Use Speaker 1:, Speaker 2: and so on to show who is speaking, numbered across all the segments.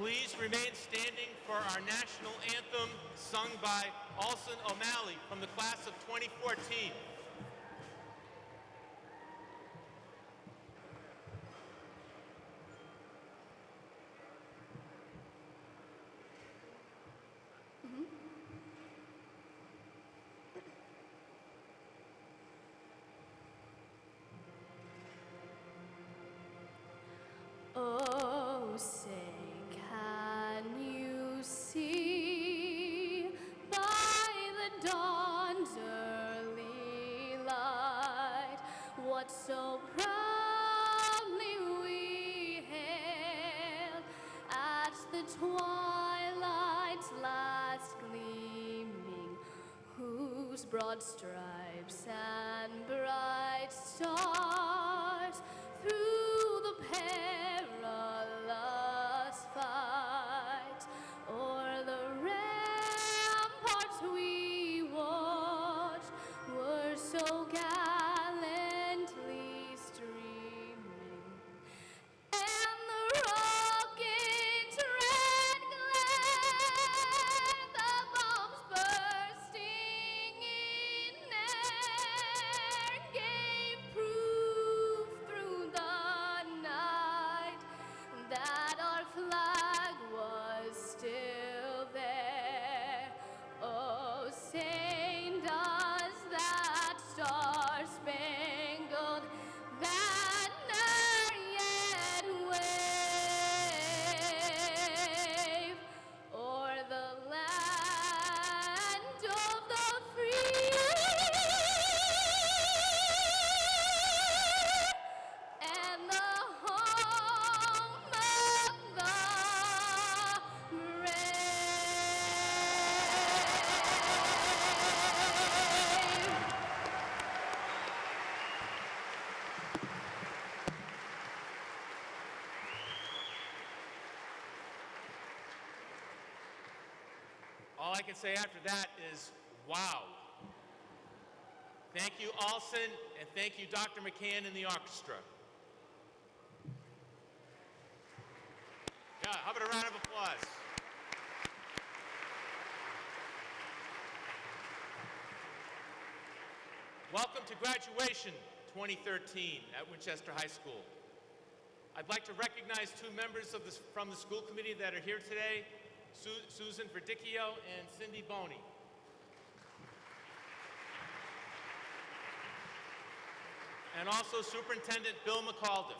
Speaker 1: Please remain standing for our national anthem sung by Alson O'Malley from the class of 2014.
Speaker 2: Oh, say, can you see by the dawn's early light what so proudly we hailed at the twilight's last gleaming, whose broad stripes and bright stars through the perilous fight o'er the ramparts we watched were so gallantly streaming, and the rocket's red glare, the bombs bursting in air, gave proof through the night that our flag was still there. Oh, say, does that star-spangled banner yet wave o'er the land of the free and the home of the brave?
Speaker 1: All I can say after that is, wow. Thank you, Alson, and thank you, Dr. McCann and the orchestra. Yeah, how about a round of applause? Welcome to Graduation 2013 at Winchester High School. I'd like to recognize two members from the school committee that are here today, Susan Verdicchio and Cindy Boney. And also Superintendent Bill McAuliffe.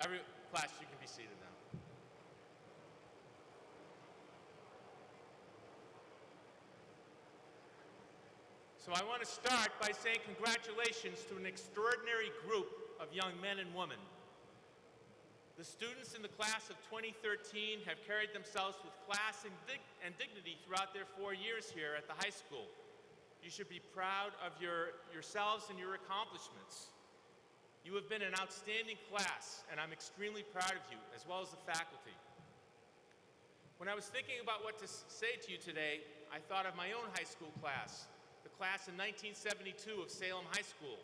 Speaker 1: Every class, you can be seated now. So I want to start by saying congratulations to an extraordinary group of young men and women. The students in the class of 2013 have carried themselves with class and dignity throughout their 4 years here at the high school. You should be proud of yourselves and your accomplishments. You have been an outstanding class, and I'm extremely proud of you, as well as the faculty. When I was thinking about what to say to you today, I thought of my own high school class, the class in 1972 of Salem High School,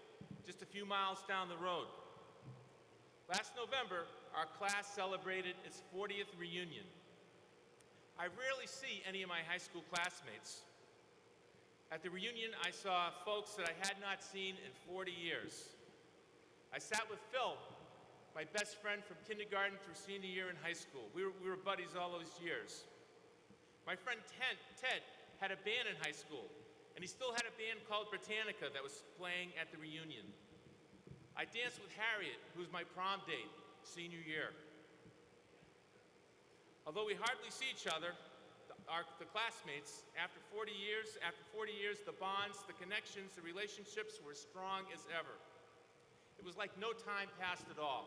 Speaker 1: just a few miles down the road. Last November, our class celebrated its 40th reunion. I rarely see any of my high school classmates. At the reunion, I saw folks that I had not seen in 40 years. I sat with Phil, my best friend from kindergarten through senior year in high school. We were buddies all those years. My friend Ted had a band in high school, and he still had a band called Britannica that was playing at the reunion. I danced with Harriet, who was my prom date, senior year. Although we hardly see each other, the classmates, after 40 years, the bonds, the connections, the relationships were as strong as ever. It was like no time passed at all.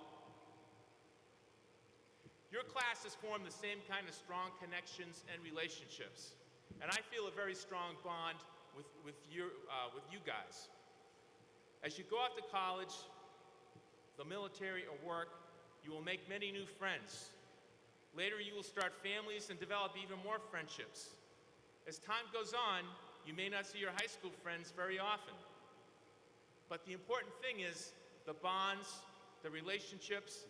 Speaker 1: Your class has formed the same kind of strong connections and relationships, and I feel a very strong bond with you guys. As you go off to college, the military, or work, you will make many new friends. Later, you will start families and develop even more friendships. As time goes on, you may not see your high school friends very often. But the important thing is the bonds, the relationships,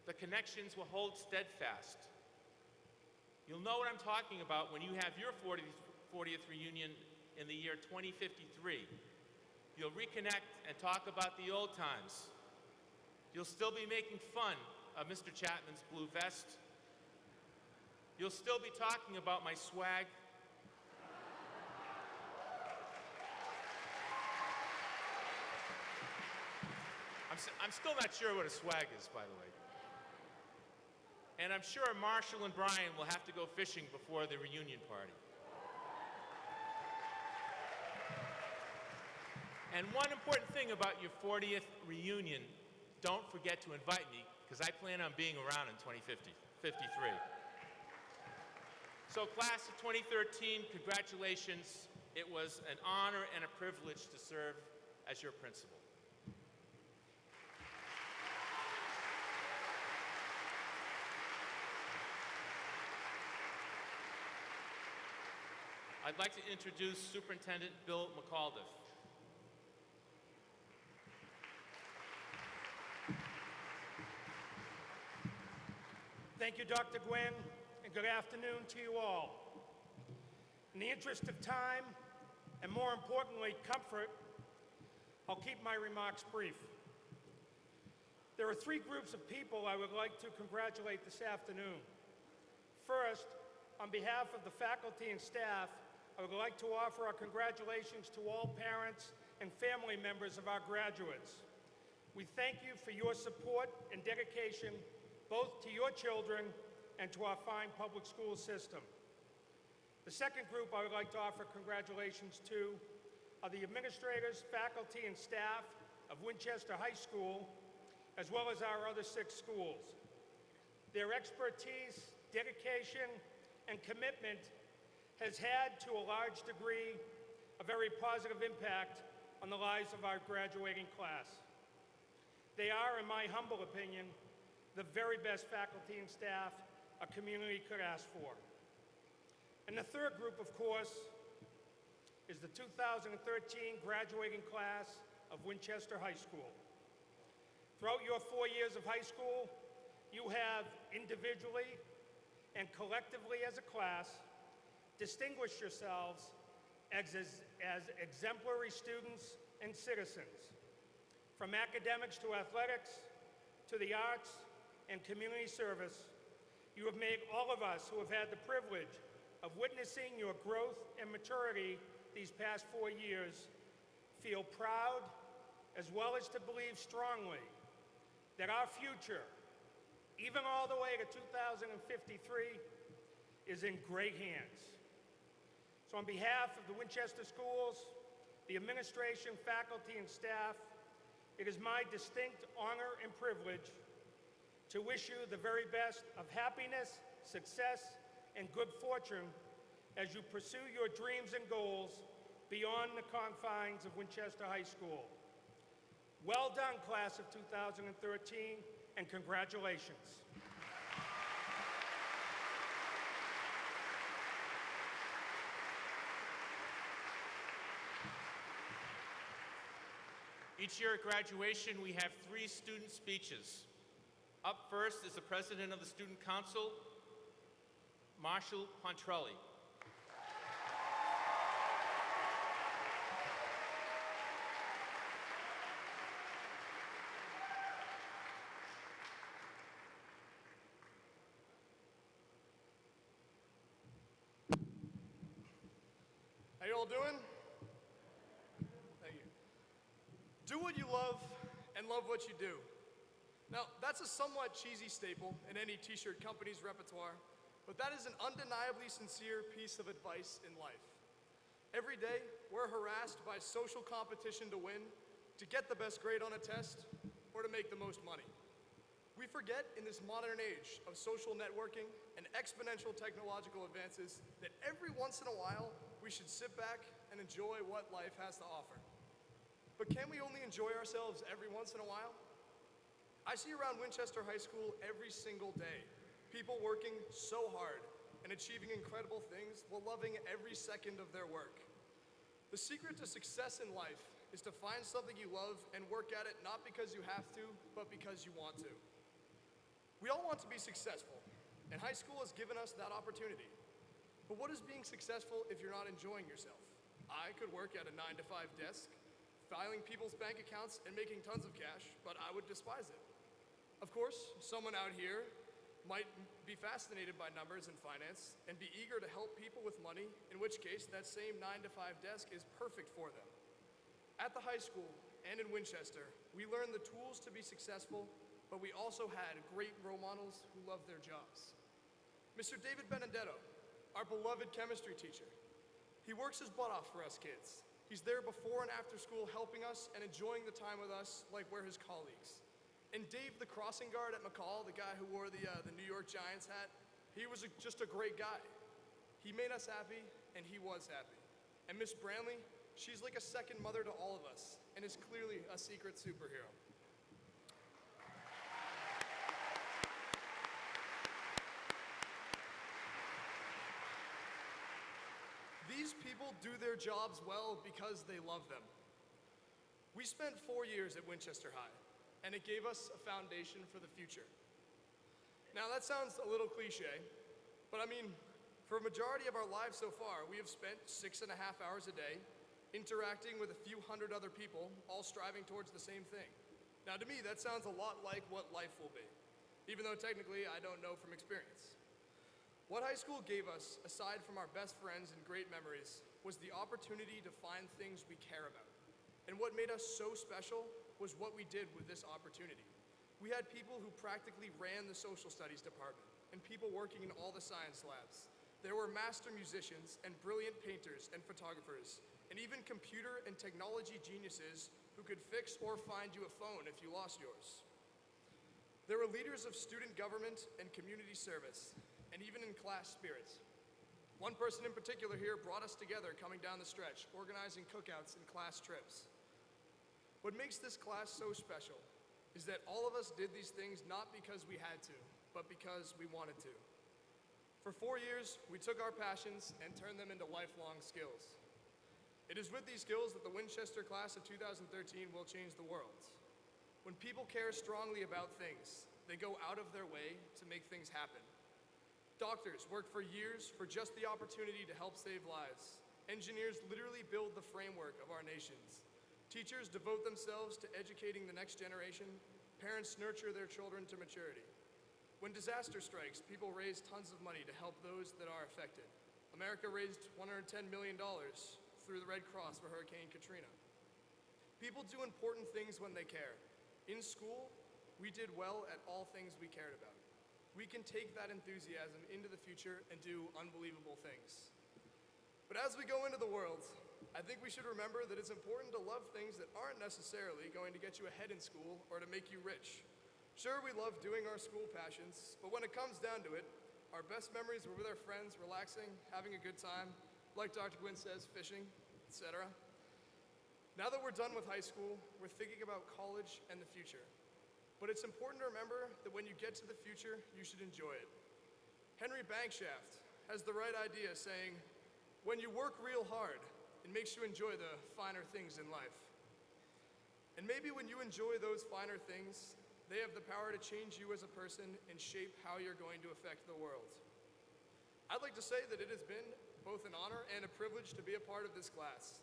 Speaker 1: the connections will hold steadfast. You'll know what I'm talking about when you have your 40th reunion in the year 2053. You'll reconnect and talk about the old times. You'll still be making fun of Mr. Chapman's blue vest. You'll still be talking about my swag. I'm still not sure what a swag is, by the way. And I'm sure Marshall and Brian will have to go fishing before the reunion party. And one important thing about your 40th reunion, don't forget to invite me, because I plan on being around in 2053. So class of 2013, congratulations. It was an honor and a privilege to serve as your principal. I'd like to introduce Superintendent Bill McAuliffe.
Speaker 3: Thank you, Dr. Gwynn, and good afternoon to you all. In the interest of time, and more importantly, comfort, I'll keep my remarks brief. There are three groups of people I would like to congratulate this afternoon. First, on behalf of the faculty and staff, I would like to offer our congratulations to all parents and family members of our graduates. We thank you for your support and dedication both to your children and to our fine public school system. The second group I would like to offer congratulations to are the administrators, faculty, and staff of Winchester High School, as well as our other 6 schools. Their expertise, dedication, and commitment has had, to a large degree, a very positive impact on the lives of our graduating class. They are, in my humble opinion, the very best faculty and staff a community could ask for. And the third group, of course, is the 2013 graduating class of Winchester High School. Throughout your 4 years of high school, you have individually and collectively as a class distinguished yourselves as exemplary students and citizens. From academics to athletics, to the arts and community service, you have made all of us who have had the privilege of witnessing your growth and maturity these past 4 years feel proud, as well as to believe strongly that our future, even all the way to 2053, is in great hands. So on behalf of the Winchester schools, the administration, faculty, and staff, it is my distinct honor and privilege to wish you the very best of happiness, success, and good fortune as you pursue your dreams and goals beyond the confines of Winchester High School. Well done, class of 2013, and congratulations.
Speaker 1: Each year at graduation, we have 3 student speeches. Up first is the President of the Student Council, Marshall Pontrelli.
Speaker 4: How you all doing? Thank you. Do what you love and love what you do. Now, that's a somewhat cheesy staple in any t-shirt company's repertoire, but that is an undeniably sincere piece of advice in life. Every day, we're harassed by social competition to win, to get the best grade on a test, or to make the most money. We forget in this modern age of social networking and exponential technological advances that every once in a while, we should sit back and enjoy what life has to offer. But can we only enjoy ourselves every once in a while? I see around Winchester High School every single day, people working so hard and achieving incredible things while loving every second of their work. The secret to success in life is to find something you love and work at it not because you have to, but because you want to. We all want to be successful, and high school has given us that opportunity. But what is being successful if you're not enjoying yourself? I could work at a 9-to-5 desk, filing people's bank accounts and making tons of cash, but I would despise it. Of course, someone out here might be fascinated by numbers and finance and be eager to help people with money, in which case that same 9-to-5 desk is perfect for them. At the high school and in Winchester, we learned the tools to be successful, but we also had great role models who loved their jobs. Mr. David Benedetto, our beloved chemistry teacher. He works his butt off for us kids. He's there before and after school helping us and enjoying the time with us like we're his colleagues. And Dave, the crossing guard at McCall, the guy who wore the New York Giants hat, he was just a great guy. He made us happy, and he was happy. And Miss Branley, she's like a second mother to all of us, and is clearly a secret superhero. These people do their jobs well because they love them. We spent 4 years at Winchester High, and it gave us a foundation for the future. Now that sounds a little cliche, but I mean, for a majority of our lives so far, we have spent 6.5 hours a day interacting with a few hundred other people, all striving towards the same thing. Now to me, that sounds a lot like what life will be, even though technically I don't know from experience. What high school gave us, aside from our best friends and great memories, was the opportunity to find things we care about. And what made us so special was what we did with this opportunity. We had people who practically ran the social studies department and people working in all the science labs. There were master musicians and brilliant painters and photographers, and even computer and technology geniuses who could fix or find you a phone if you lost yours. There were leaders of student government and community service, and even in class spirits. One person in particular here brought us together coming down the stretch, organizing cookouts and class trips. What makes this class so special is that all of us did these things not because we had to, but because we wanted to. For 4 years, we took our passions and turned them into lifelong skills. It is with these skills that the Winchester class of 2013 will change the world. When people care strongly about things, they go out of their way to make things happen. Doctors work for years for just the opportunity to help save lives. Engineers literally build the framework of our nations. Teachers devote themselves to educating the next generation. Parents nurture their children to maturity. When disaster strikes, people raise tons of money to help those that are affected. America raised $110 million through the Red Cross for Hurricane Katrina. People do important things when they care. In school, we did well at all things we cared about. We can take that enthusiasm into the future and do unbelievable things. But as we go into the world, I think we should remember that it's important to love things that aren't necessarily going to get you ahead in school or to make you rich. Sure, we love doing our school passions, but when it comes down to it, our best memories were with our friends, relaxing, having a good time, like Dr. Gwynn says, fishing, etc. Now that we're done with high school, we're thinking about college and the future. But it's important to remember that when you get to the future, you should enjoy it. Henry Bankshaft has the right idea saying, when you work real hard, it makes you enjoy the finer things in life. And maybe when you enjoy those finer things, they have the power to change you as a person and shape how you're going to affect the world. I'd like to say that it has been both an honor and a privilege to be a part of this class.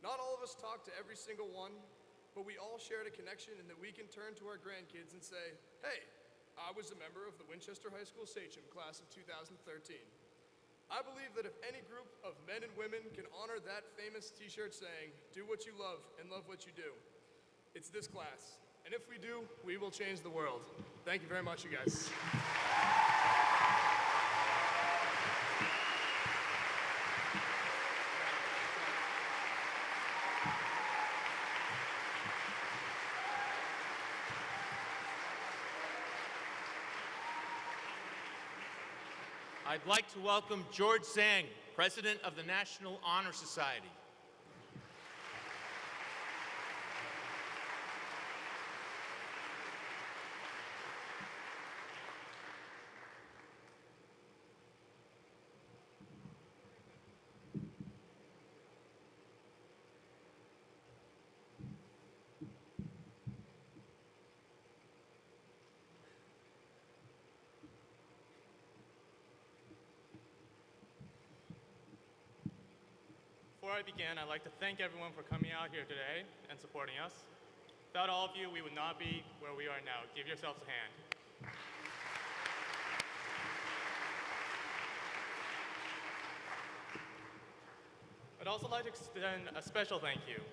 Speaker 4: Not all of us talk to every single one, but we all shared a connection and that we can turn to our grandkids and say, hey, I was a member of the Winchester High School Sachem class of 2013. I believe that if any group of men and women can honor that famous t-shirt saying, do what you love and love what you do, it's this class. And if we do, we will change the world. Thank you very much, you guys.
Speaker 1: I'd like to welcome George Zhang, President of the National Honor Society.
Speaker 5: I begin, I'd like to thank everyone for coming out here today and supporting us. Without all of you, we would not be where we are now. Give yourselves a hand. I'd also like to extend a special thank you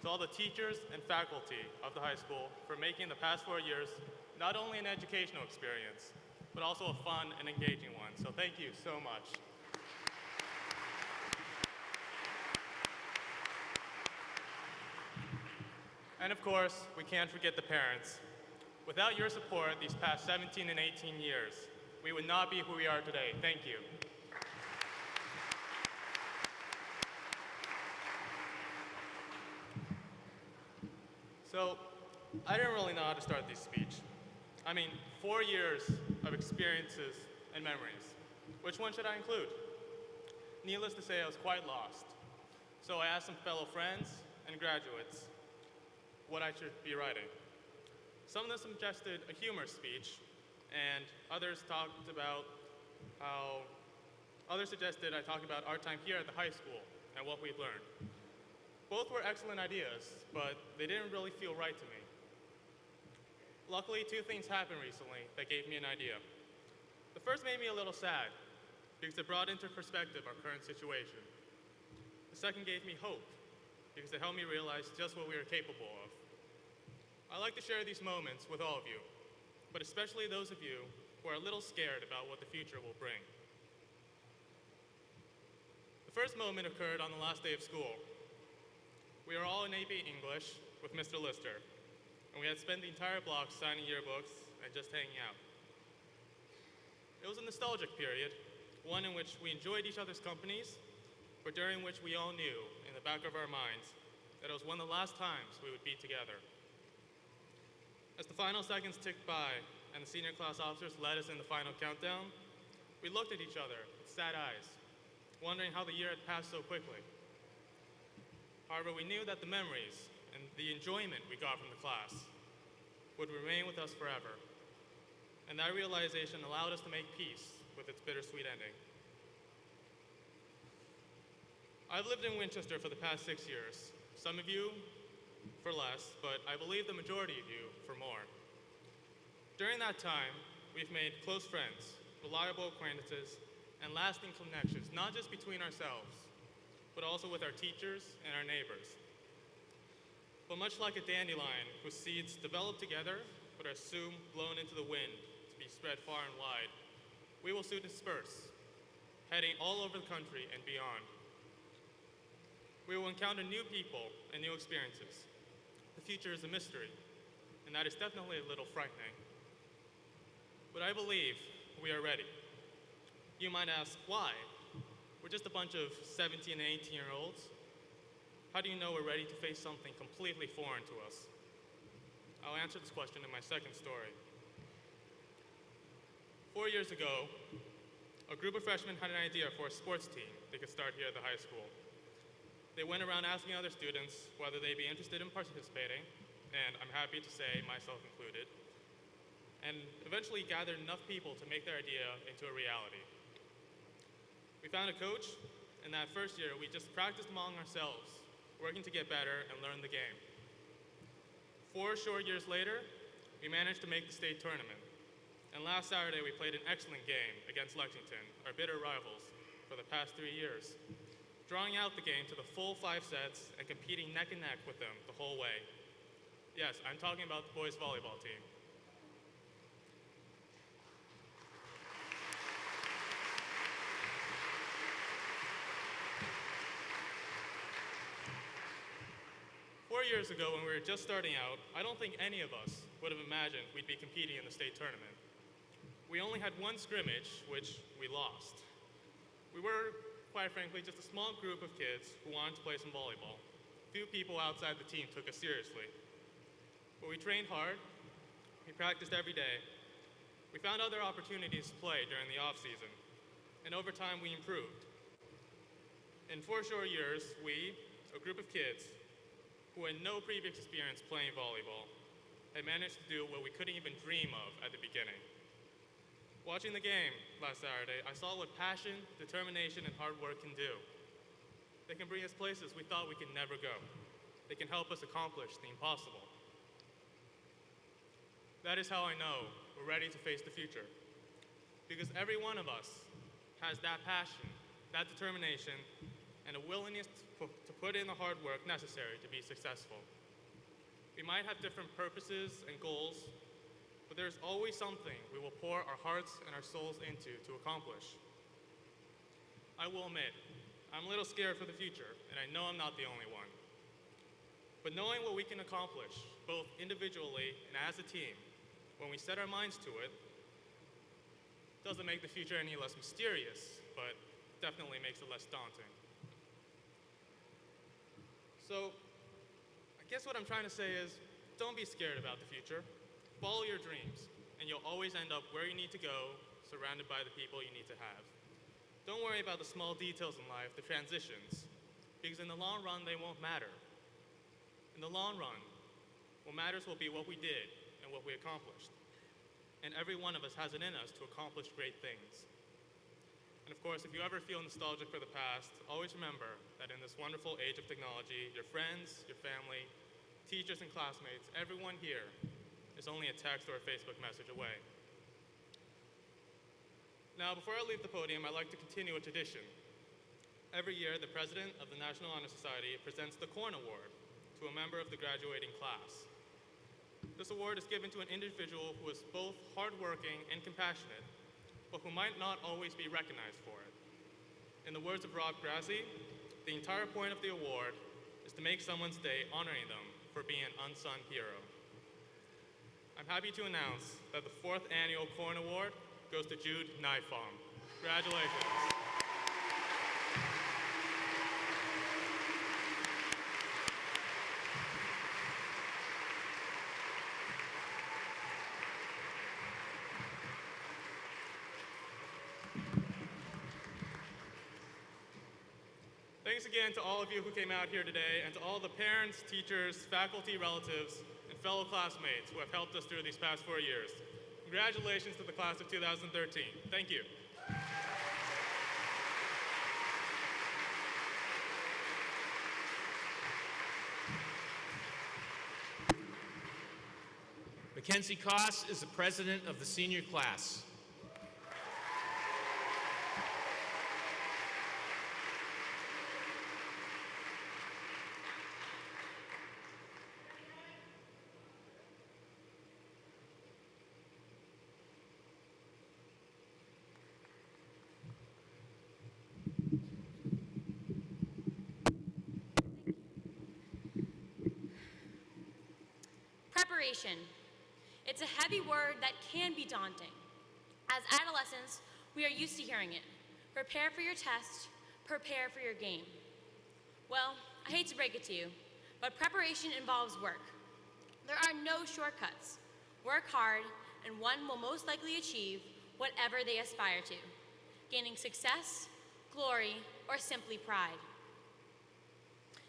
Speaker 5: to all the teachers and faculty of the high school for making the past 4 years not only an educational experience, but also a fun and engaging one. So thank you so much. And of course, we can't forget the parents. Without your support these past 17 and 18 years, we would not be who we are today. Thank you. So, I didn't really know how to start this speech. I mean, 4 years of experiences and memories. Which one should I include? Needless to say, I was quite lost. So I asked some fellow friends and graduates what I should be writing. Some of them suggested a humor speech, and others suggested I talk about our time here at the high school and what we've learned. Both were excellent ideas, but they didn't really feel right to me. Luckily, 2 things happened recently that gave me an idea. The first made me a little sad, because it brought into perspective our current situation. The second gave me hope, because it helped me realize just what we are capable of. I like to share these moments with all of you, but especially those of you who are a little scared about what the future will bring. The first moment occurred on the last day of school. We were all in AP English with Mr. Lister, and we had spent the entire block signing yearbooks and just hanging out. It was a nostalgic period, one in which we enjoyed each other's companies, but during which we all knew, in the back of our minds, that it was one of the last times we would be together. As the final seconds ticked by and the senior class officers led us in the final countdown, we looked at each other with sad eyes, wondering how the year had passed so quickly. However, we knew that the memories and the enjoyment we got from the class would remain with us forever. And that realization allowed us to make peace with its bittersweet ending. I've lived in Winchester for the past 6 years. Some of you for less, but I believe the majority of you for more. During that time, we've made close friends, reliable acquaintances, and lasting connections, not just between ourselves, but also with our teachers and our neighbors. But much like a dandelion whose seeds develop together but are soon blown into the wind to be spread far and wide, we will soon disperse, heading all over the country and beyond. We will encounter new people and new experiences. The future is a mystery, and that is definitely a little frightening. But I believe we are ready. You might ask, why? We're just a bunch of 17 and 18-year-olds. How do you know we're ready to face something completely foreign to us? I'll answer this question in my second story. 4 years ago, a group of freshmen had an idea for a sports team they could start here at the high school. They went around asking other students whether they'd be interested in participating, and I'm happy to say, myself included, and eventually gathered enough people to make their idea into a reality. We found a coach, and that first year we just practiced among ourselves, working to get better and learn the game. 4 short years later, we managed to make the state tournament. And last Saturday we played an excellent game against Lexington, our bitter rivals for the past 3 years, drawing out the game to the full 5 sets and competing neck and neck with them the whole way. Yes, I'm talking about the boys volleyball team. Years ago, when we were just starting out, I don't think any of us would have imagined we'd be competing in the state tournament. We only had 1 scrimmage, which we lost. We were, quite frankly, just a small group of kids who wanted to play some volleyball. Few people outside the team took us seriously. But we trained hard, we practiced every day, we found other opportunities to play during the off-season, and over time we improved. In 4 short years, we, a group of kids, who had no previous experience playing volleyball, had managed to do what we couldn't even dream of at the beginning. Watching the game last Saturday, I saw what passion, determination, and hard work can do. They can bring us places we thought we could never go. They can help us accomplish the impossible. That is how I know we're ready to face the future. Because every one of us has that passion, that determination, and a willingness to put in the hard work necessary to be successful. We might have different purposes and goals, but there's always something we will pour our hearts and our souls into to accomplish. I will admit, I'm a little scared for the future, and I know I'm not the only one. But knowing what we can accomplish, both individually and as a team, when we set our minds to it, doesn't make the future any less mysterious, but definitely makes it less daunting. So, I guess what I'm trying to say is, don't be scared about the future. Follow your dreams, and you'll always end up where you need to go, surrounded by the people you need to have. Don't worry about the small details in life, the transitions, because in the long run, they won't matter. In the long run, what matters will be what we did and what we accomplished. And every one of us has it in us to accomplish great things. And of course, if you ever feel nostalgic for the past, always remember that in this wonderful age of technology, your friends, your family, teachers and classmates, everyone here is only a text or a Facebook message away. Now, before I leave the podium, I'd like to continue a tradition. Every year, the president of the National Honor Society presents the Corn Award to a member of the graduating class. This award is given to an individual who is both hardworking and compassionate, but who might not always be recognized for it. In the words of Rob Grassi, the entire point of the award is to make someone's day honoring them for being an unsung hero. I'm happy to announce that the 4th annual Corn Award goes to Jude Nifong. Congratulations. Thanks again to all of you who came out here today, and to all the parents, teachers, faculty, relatives, and fellow classmates who have helped us through these past 4 years. Congratulations to the class of 2013. Thank you.
Speaker 1: Mackenzie Koss is the president of the senior class.
Speaker 6: Preparation. It's a heavy word that can be daunting. As adolescents, we are used to hearing it. Prepare for your test, prepare for your game. Well, I hate to break it to you, but preparation involves work. There are no shortcuts. Work hard, and one will most likely achieve whatever they aspire to, gaining success, glory, or simply pride.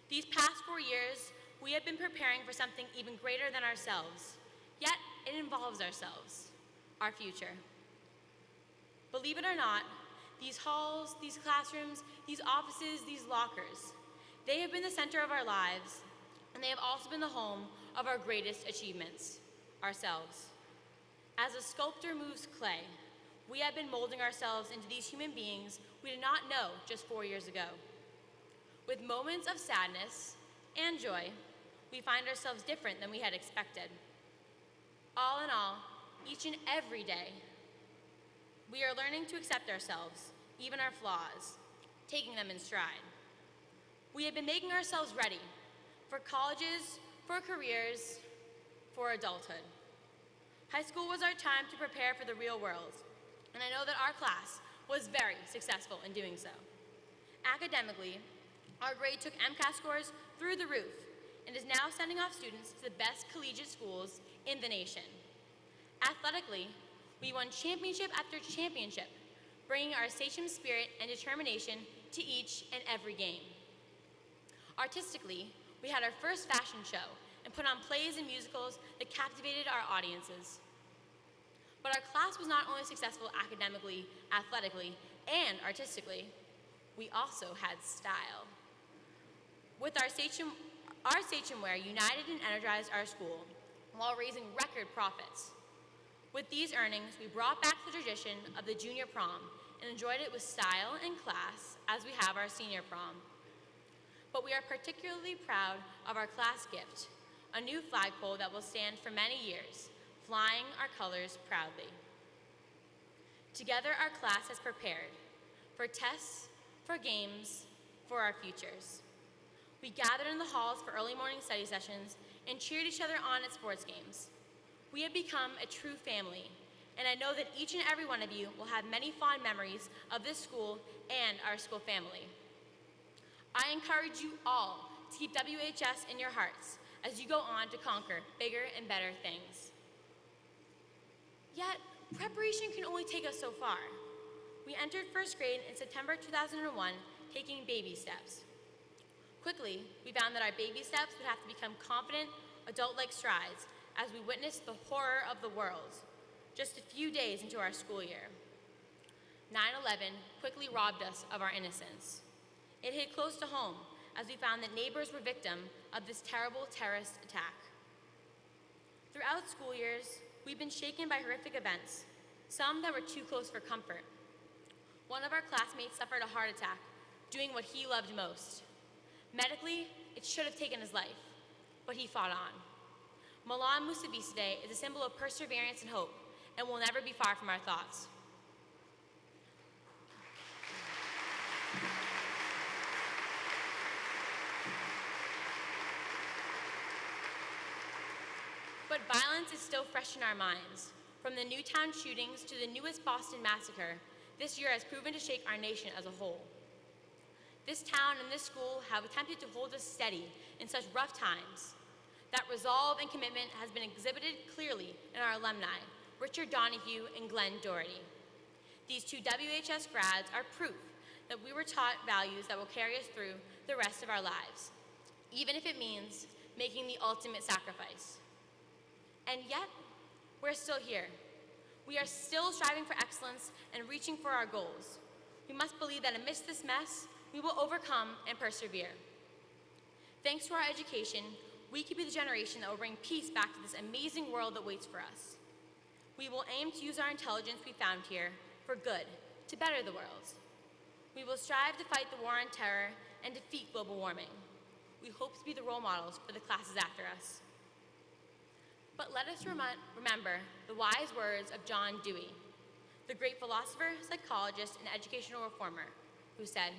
Speaker 6: These past 4 years, we have been preparing for something even greater than ourselves, yet it involves ourselves, our future. Believe it or not, these halls, these classrooms, these offices, these lockers, they have been the center of our lives, and they have also been the home of our greatest achievements, ourselves. As a sculptor moves clay, we have been molding ourselves into these human beings we did not know just 4 years ago. With moments of sadness and joy, we find ourselves different than we had expected. All in all, each and every day, we are learning to accept ourselves, even our flaws, taking them in stride. We have been making ourselves ready for colleges, for careers, for adulthood. High school was our time to prepare for the real world, and I know that our class was very successful in doing so. Academically, our grade took MCAS scores through the roof and is now sending off students to the best collegiate schools in the nation. Athletically, we won championship after championship, bringing our sachem spirit and determination to each and every game. Artistically, we had our first fashion show and put on plays and musicals that captivated our audiences. But our class was not only successful academically, athletically, and artistically, we also had style. With our sachemware united and energized our school while raising record profits. With these earnings, we brought back the tradition of the junior prom and enjoyed it with style and class as we have our senior prom. But we are particularly proud of our class gift, a new flagpole that will stand for many years, flying our colors proudly. Together, our class has prepared for tests, for games, for our futures. We gathered in the halls for early morning study sessions and cheered each other on at sports games. We have become a true family, and I know that each and every one of you will have many fond memories of this school and our school family. I encourage you all to keep WHS in your hearts as you go on to conquer bigger and better things. Yet, preparation can only take us so far. We entered first grade in September 2001, taking baby steps. Quickly, we found that our baby steps would have to become confident, adult-like strides as we witnessed the horror of the world just a few days into our school year. 9/11 quickly robbed us of our innocence. It hit close to home as we found that neighbors were victim of this terrible terrorist attack. Throughout school years, we've been shaken by horrific events, some that were too close for comfort. One of our classmates suffered a heart attack, doing what he loved most. Medically, it should have taken his life, but he fought on. Malan Musavi today is a symbol of perseverance and hope, and will never be far from our thoughts. But violence is still fresh in our minds. From the Newtown shootings to the newest Boston massacre, this year has proven to shake our nation as a whole. This town and this school have attempted to hold us steady in such rough times. That resolve and commitment has been exhibited clearly in our alumni, Richard Donahue and Glenn Doherty. These two WHS grads are proof that we were taught values that will carry us through the rest of our lives, even if it means making the ultimate sacrifice. And yet, we're still here. We are still striving for excellence and reaching for our goals. We must believe that amidst this mess, we will overcome and persevere. Thanks to our education, we can be the generation that will bring peace back to this amazing world that waits for us. We will aim to use our intelligence we found here for good, to better the world. We will strive to fight the war on terror and defeat global warming. We hope to be the role models for the classes after us. But let us remember the wise words of John Dewey, the great philosopher, psychologist, and educational reformer, who said,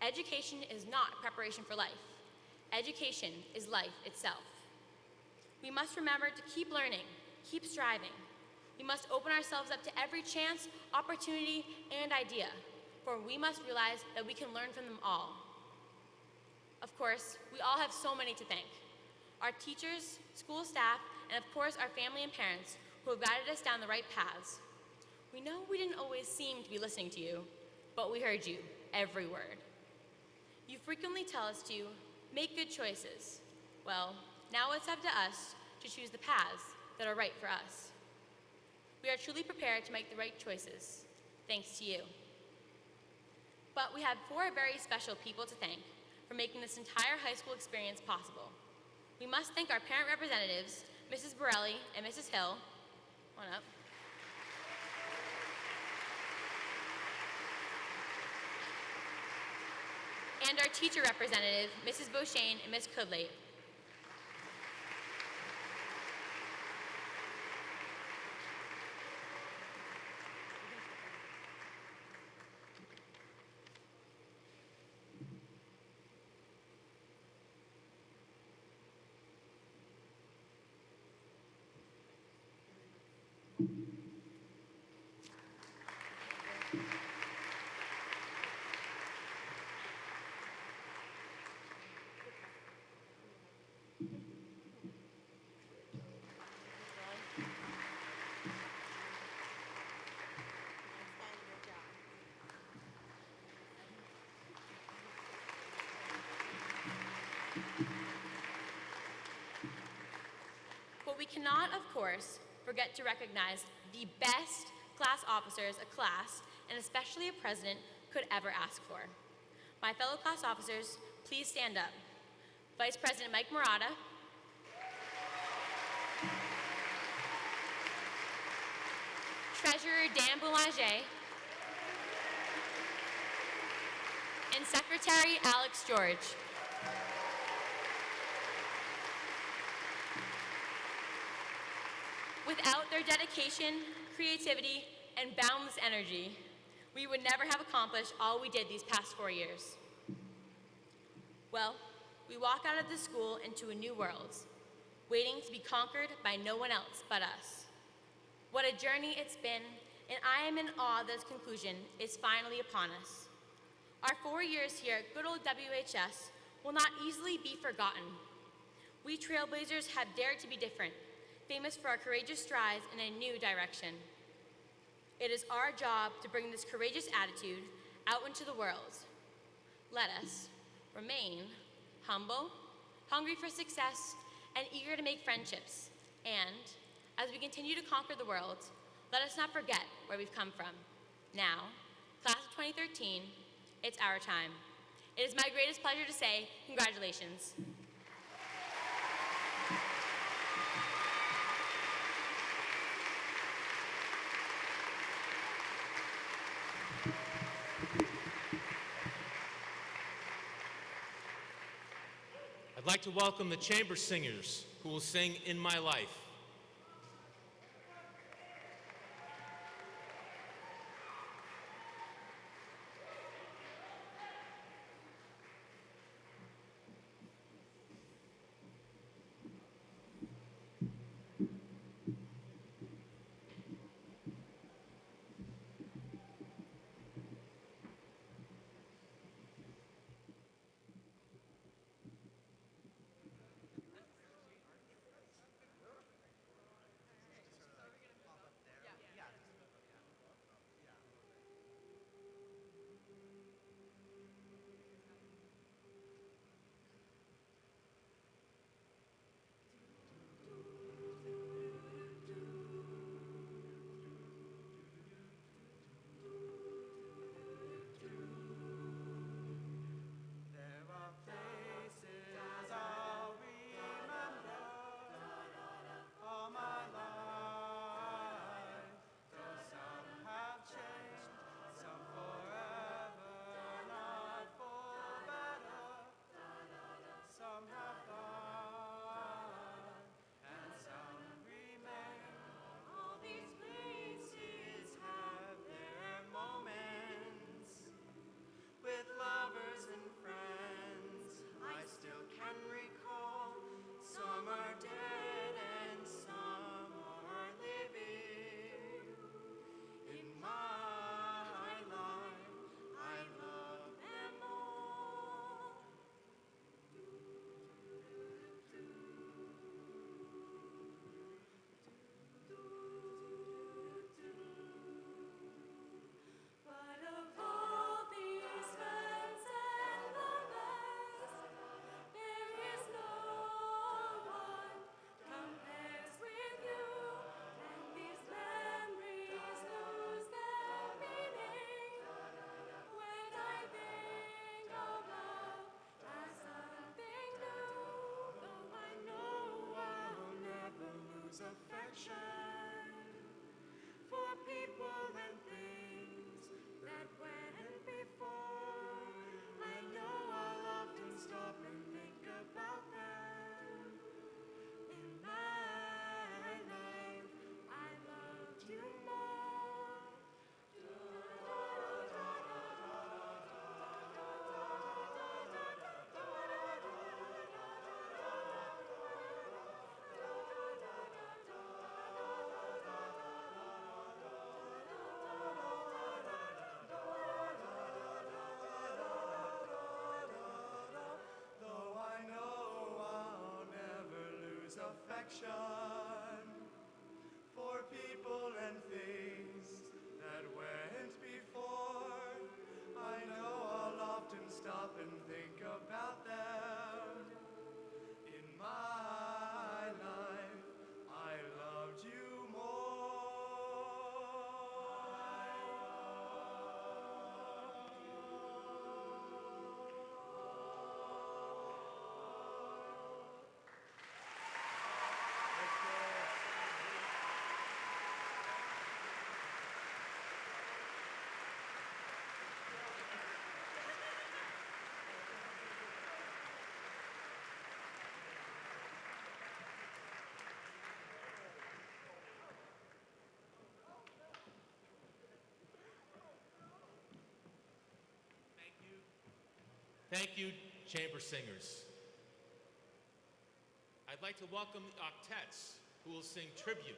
Speaker 6: "Education is not preparation for life. Education is life itself." We must remember to keep learning, keep striving. We must open ourselves up to every chance, opportunity, and idea, for we must realize that we can learn from them all. Of course, we all have so many to thank. Our teachers, school staff, and of course our family and parents who have guided us down the right paths. We know we didn't always seem to be listening to you, but we heard you, every word. You frequently tell us to make good choices. Well, now it's up to us to choose the paths that are right for us. We are truly prepared to make the right choices, thanks to you. But we have 4 very special people to thank for making this entire high school experience possible. We must thank our parent representatives, Mrs. Borelli and Mrs. Hill. Come on up. And our teacher representative, Mrs. Beauchesne and Ms. Kudlate. But we cannot, of course, forget to recognize the best class officers a class, and especially a president, could ever ask for. My fellow class officers, please stand up. Vice President Mike Murata, Treasurer Dan Boulanger, and Secretary Alex George. Without their dedication, creativity, and boundless energy, we would never have accomplished all we did these past 4 years. Well, we walk out of this school into a new world, waiting to be conquered by no one else but us. What a journey it's been, and I am in awe that its conclusion is finally upon us. Our 4 years here at good old WHS will not easily be forgotten. We trailblazers have dared to be different, famous for our courageous strides in a new direction. It is our job to bring this courageous attitude out into the world. Let us remain humble, hungry for success, and eager to make friendships. And as we continue to conquer the world, let us not forget where we've come from. Now, class of 2013, it's our time. It is my greatest pleasure to say congratulations.
Speaker 1: I'd like to welcome the chamber singers who will sing In My Life.
Speaker 7: affection for people and things that went before. I know I'll often stop and think about them. In my life, I loved you more.
Speaker 1: Thank you, chamber singers. I'd like to welcome the octets, who will sing tribute.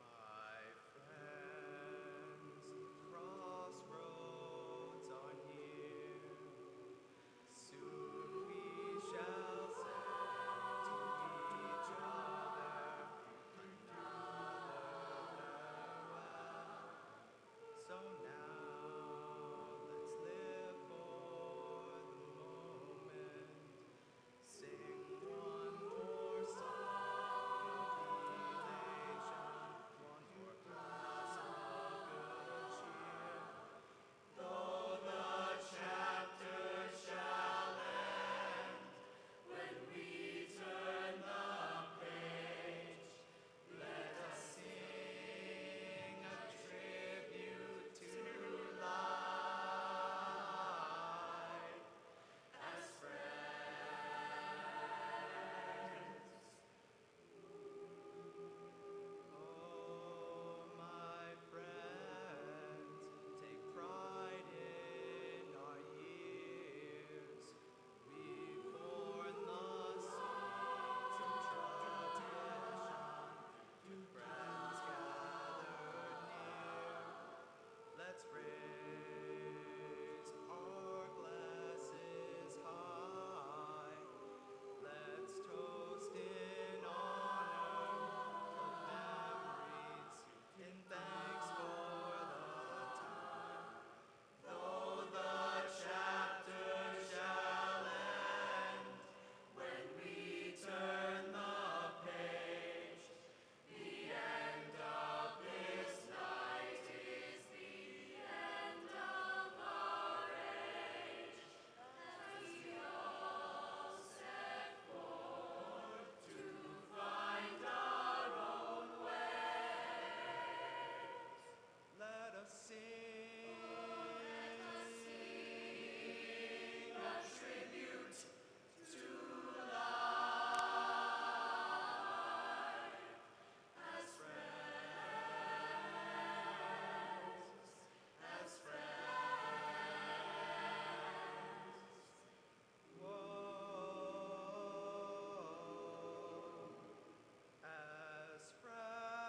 Speaker 7: My friends, crossroads are near. Soon we shall say to each other another farewell. So now let's live for the moment. Sing one more song of elation, one more glass of good cheer. Though the chapter shall end, when we turn the page, let us sing a tribute to life as Oh, my friends, take pride in our years. We've borne the seeds of tradition to friends gathered near. Let's raise our glasses high. Let's toast in honor of memories, in thanks for the time. Though the chapter shall end, when we turn the page, the end of this night is the end of our age. As we all set forth to find our own way, let us sing a tribute to life as friends. Whoa, as friends.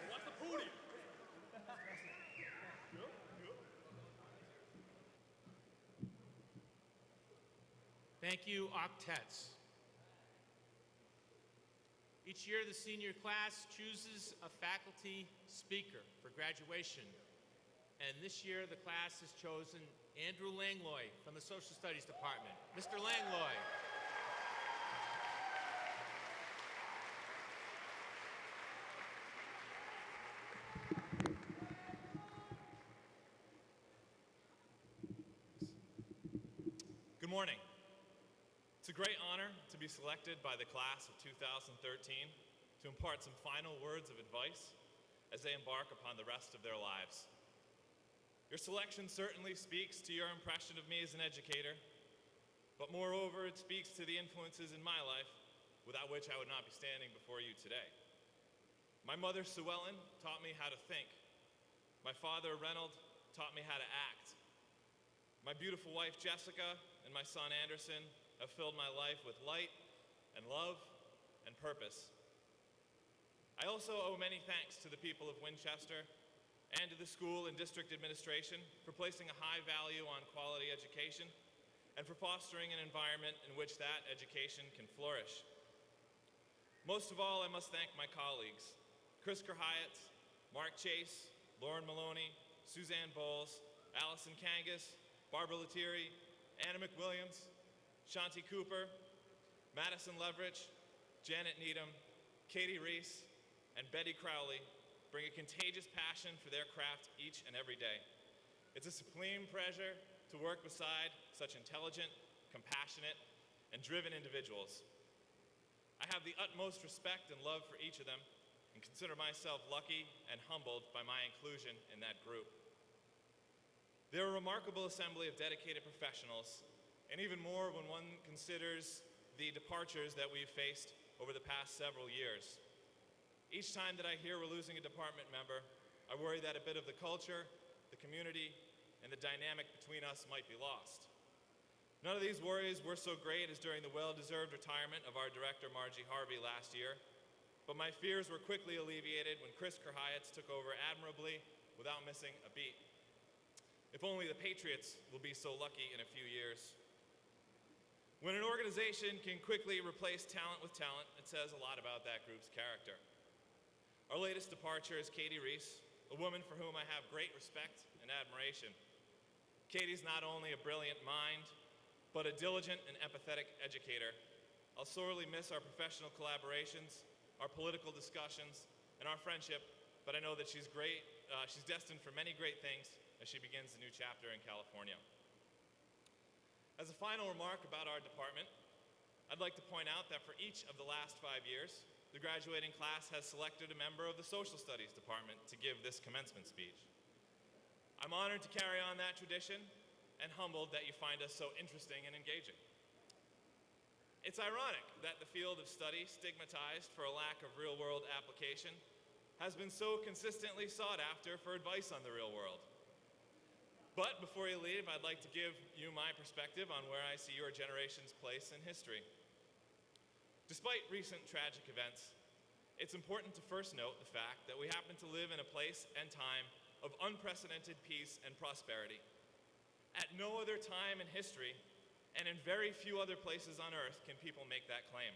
Speaker 5: What's the podium?
Speaker 1: Thank you, octets. Each year, the senior class chooses a faculty speaker for graduation. And this year, the class has chosen Andrew Langlois from the Social Studies Department. Mr. Langlois.
Speaker 8: Good morning. It's a great honor to be selected by the class of 2013 to impart some final words of advice as they embark upon the rest of their lives. Your selection certainly speaks to your impression of me as an educator, but moreover, it speaks to the influences in my life without which I would not be standing before you today. My mother, Sue Ellen, taught me how to think. My father, Reynold, taught me how to act. My beautiful wife, Jessica, and my son, Anderson, have filled my life with light and love and purpose. I also owe many thanks to the people of Winchester and to the school and district administration for placing a high value on quality education and for fostering an environment in which that education can flourish. Most of all, I must thank my colleagues, Chris Kerhayat, Mark Chase, Lauren Maloney, Suzanne Bowles, Allison Kangas, Barbara Lettieri, Anna McWilliams, Shanti Cooper, Madison Leverich, Janet Needham, Katie Reese, and Betty Crowley bring a contagious passion for their craft each and every day. It's a supreme pleasure to work beside such intelligent, compassionate, and driven individuals. I have the utmost respect and love for each of them and consider myself lucky and humbled by my inclusion in that group. They're a remarkable assembly of dedicated professionals, and even more when one considers the departures that we've faced over the past several years. Each time that I hear we're losing a department member, I worry that a bit of the culture, the community, and the dynamic between us might be lost. None of these worries were so great as during the well-deserved retirement of our director, Margie Harvey, last year, but my fears were quickly alleviated when Chris Kerhayat took over admirably without missing a beat. If only the Patriots will be so lucky in a few years. When an organization can quickly replace talent with talent, it says a lot about that group's character. Our latest departure is Katie Reese, a woman for whom I have great respect and admiration. Katie's not only a brilliant mind, but a diligent and empathetic educator. I'll sorely miss our professional collaborations, our political discussions, and our friendship, but I know that she's great. She's destined for many great things as she begins a new chapter in California. As a final remark about our department, I'd like to point out that for each of the last 5 years, the graduating class has selected a member of the Social Studies department to give this commencement speech. I'm honored to carry on that tradition and humbled that you find us so interesting and engaging. It's ironic that the field of study, stigmatized for a lack of real-world application, has been so consistently sought after for advice on the real world. But before you leave, I'd like to give you my perspective on where I see your generation's place in history. Despite recent tragic events, it's important to first note the fact that we happen to live in a place and time of unprecedented peace and prosperity. At no other time in history, and in very few other places on earth, can people make that claim.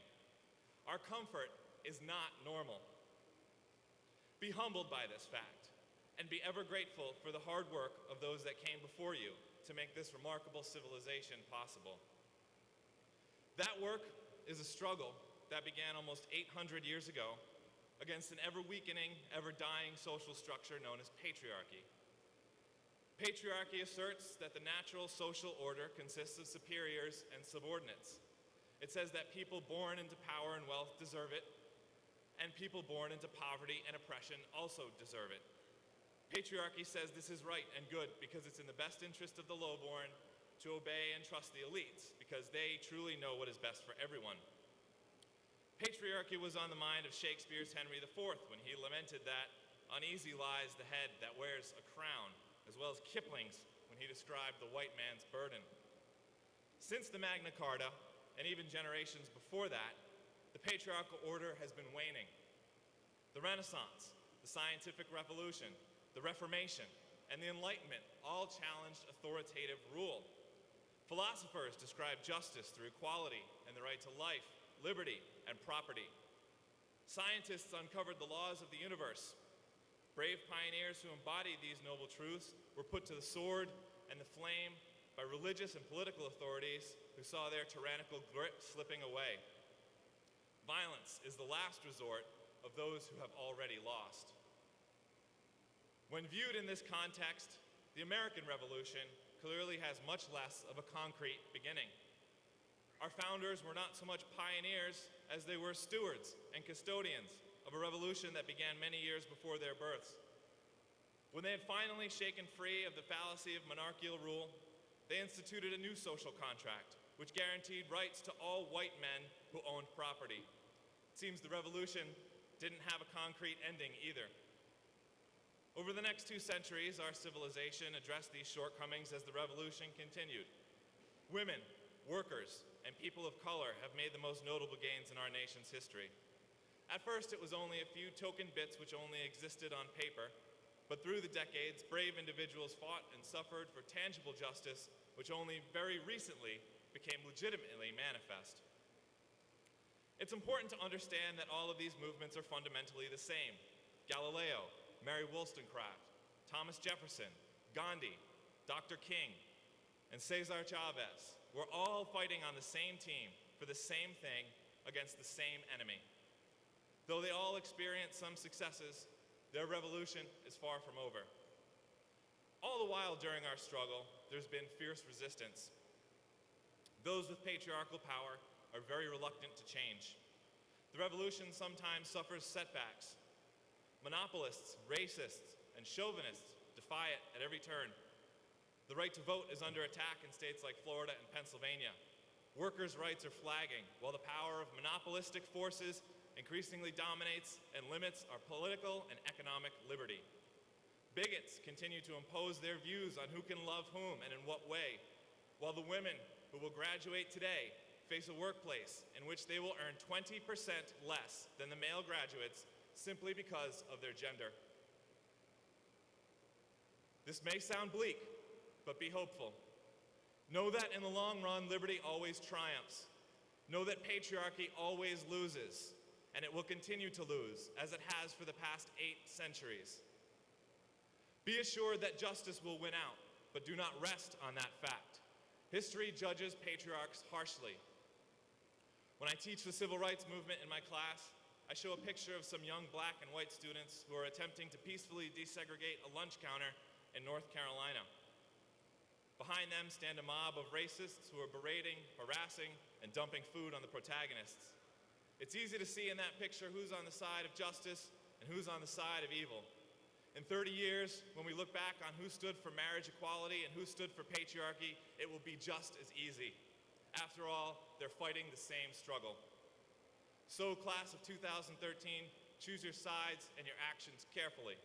Speaker 8: Our comfort is not normal. Be humbled by this fact, and be ever grateful for the hard work of those that came before you to make this remarkable civilization possible. That work is a struggle that began almost 800 years ago against an ever-weakening, ever-dying social structure known as patriarchy. Patriarchy asserts that the natural social order consists of superiors and subordinates. It says that people born into power and wealth deserve it, and people born into poverty and oppression also deserve it. Patriarchy says this is right and good because it's in the best interest of the lowborn to obey and trust the elites because they truly know what is best for everyone. Patriarchy was on the mind of Shakespeare's Henry IV when he lamented that uneasy lies the head that wears a crown, as well as Kipling's when he described the white man's burden. Since the Magna Carta, and even generations before that, the patriarchal order has been waning. The Renaissance, the Scientific Revolution, the Reformation, and the Enlightenment all challenged authoritative rule. Philosophers described justice through equality and the right to life, liberty, and property. Scientists uncovered the laws of the universe. Brave pioneers who embodied these noble truths were put to the sword and the flame by religious and political authorities who saw their tyrannical grip slipping away. Violence is the last resort of those who have already lost. When viewed in this context, the American Revolution clearly has much less of a concrete beginning. Our founders were not so much pioneers as they were stewards and custodians of a revolution that began many years before their births. When they had finally shaken free of the fallacy of monarchical rule, they instituted a new social contract, which guaranteed rights to all white men who owned property. It seems the revolution didn't have a concrete ending either. Over the next 2 centuries, our civilization addressed these shortcomings as the revolution continued. Women, workers, and people of color have made the most notable gains in our nation's history. At first, it was only a few token bits which only existed on paper, but through the decades, brave individuals fought and suffered for tangible justice, which only very recently became legitimately manifest. It's important to understand that all of these movements are fundamentally the same. Galileo, Mary Wollstonecraft, Thomas Jefferson, Gandhi, Dr. King, and Cesar Chavez were all fighting on the same team for the same thing against the same enemy. Though they all experienced some successes, their revolution is far from over. All the while during our struggle, there's been fierce resistance. Those with patriarchal power are very reluctant to change. The revolution sometimes suffers setbacks. Monopolists, racists, and chauvinists defy it at every turn. The right to vote is under attack in states like Florida and Pennsylvania. Workers' rights are flagging, while the power of monopolistic forces increasingly dominates and limits our political and economic liberty. Bigots continue to impose their views on who can love whom and in what way, while the women who will graduate today face a workplace in which they will earn 20% less than the male graduates simply because of their gender. This may sound bleak, but be hopeful. Know that in the long run, liberty always triumphs. Know that patriarchy always loses, and it will continue to lose, as it has for the past 8 centuries. Be assured that justice will win out, but do not rest on that fact. History judges patriarchs harshly. When I teach the civil rights movement in my class, I show a picture of some young black and white students who are attempting to peacefully desegregate a lunch counter in North Carolina. Behind them stand a mob of racists who are berating, harassing, and dumping food on the protagonists. It's easy to see in that picture who's on the side of justice and who's on the side of evil. In 30 years, when we look back on who stood for marriage equality and who stood for patriarchy, it will be just as easy. After all, they're fighting the same struggle. So, class of 2013, choose your sides and your actions carefully.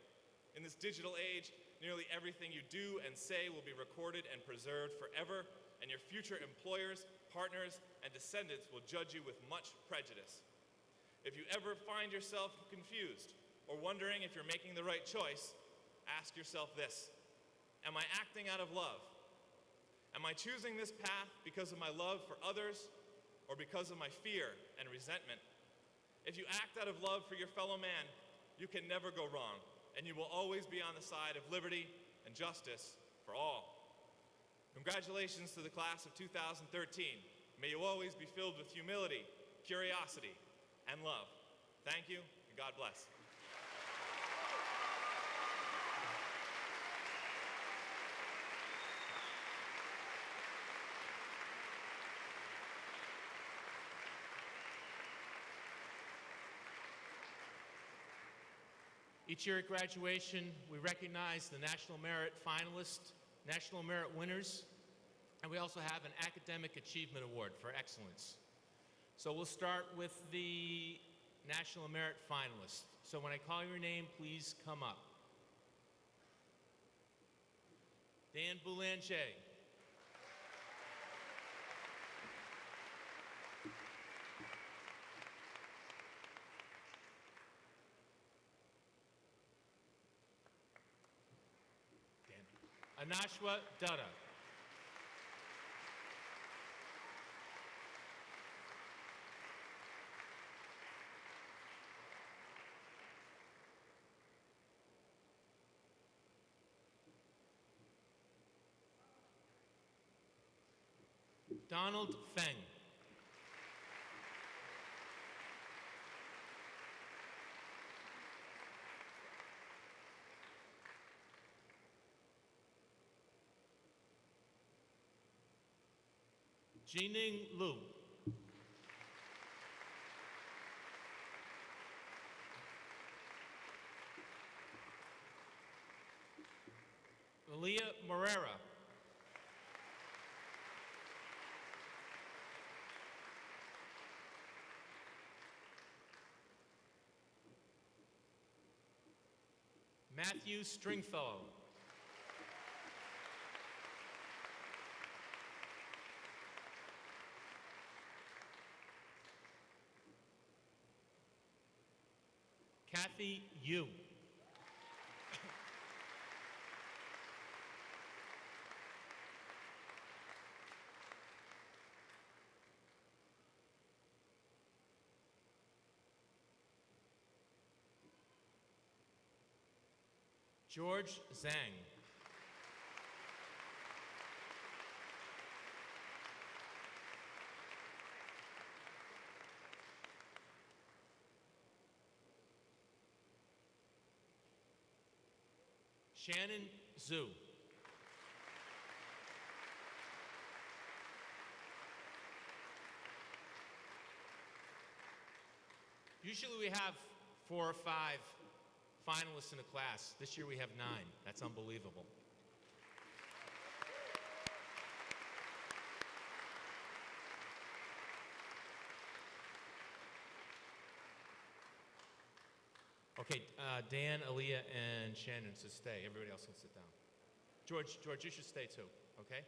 Speaker 8: In this digital age, nearly everything you do and say will be recorded and preserved forever, and your future employers, partners, and descendants will judge you with much prejudice. If you ever find yourself confused or wondering if you're making the right choice, ask yourself this: am I acting out of love? Am I choosing this path because of my love for others or because of my fear and resentment? If you act out of love for your fellow man, you can never go wrong, and you will always be on the side of liberty and justice for all. Congratulations to the class of 2013. May you always be filled with humility, curiosity, and love. Thank you, and God bless.
Speaker 1: Each year at graduation, we recognize the National Merit finalists, National Merit winners, and we also have an Academic Achievement Award for excellence. So we'll start with the National Merit finalists. So when I call your name, please come up. Dan Boulanger. Anashwa Dutta. Donald Feng. Jining Lu. Leah Morera. Matthew Stringfellow. Kathy Yu. George Zhang. Shannon Zhu. Usually we have 4 or 5 finalists in a class. This year we have 9. That's unbelievable. Okay, Dan, Aaliyah, and Shannon, so stay. Everybody else can sit down. George, you should stay too, okay?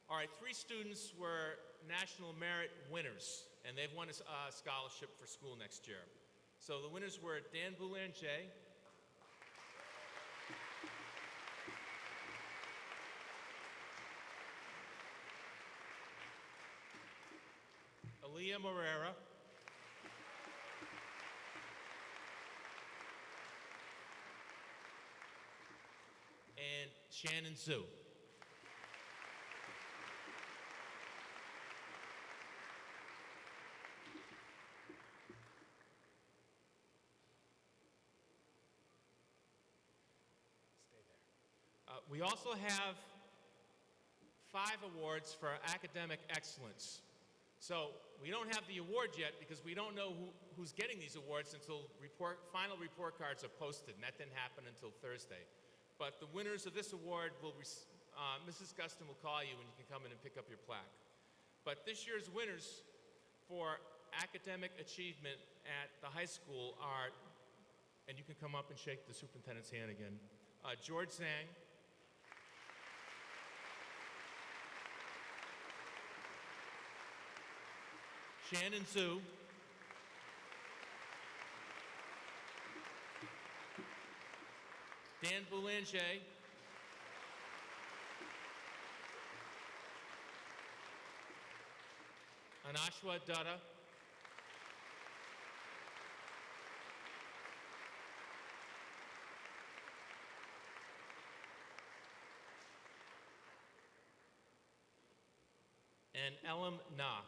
Speaker 1: All right, 3 students were national merit winners, and they've won a scholarship for school next year. So the winners were Dan Boulanger, Aaliyah Morera, and Shannon Zhu. We also have 5 awards for academic excellence. So we don't have the award yet because we don't know who's getting these awards until final report cards are posted, and that didn't happen until Thursday. But the winners of this award Mrs. Guston will call you and you can come in and pick up your plaque. But this year's winners for academic achievement at the high school are, and you can come up and shake the superintendent's hand again, George Zhang, Shannon Zhu, Dan Boulanger, Anashwa Dutta, and Elam Na.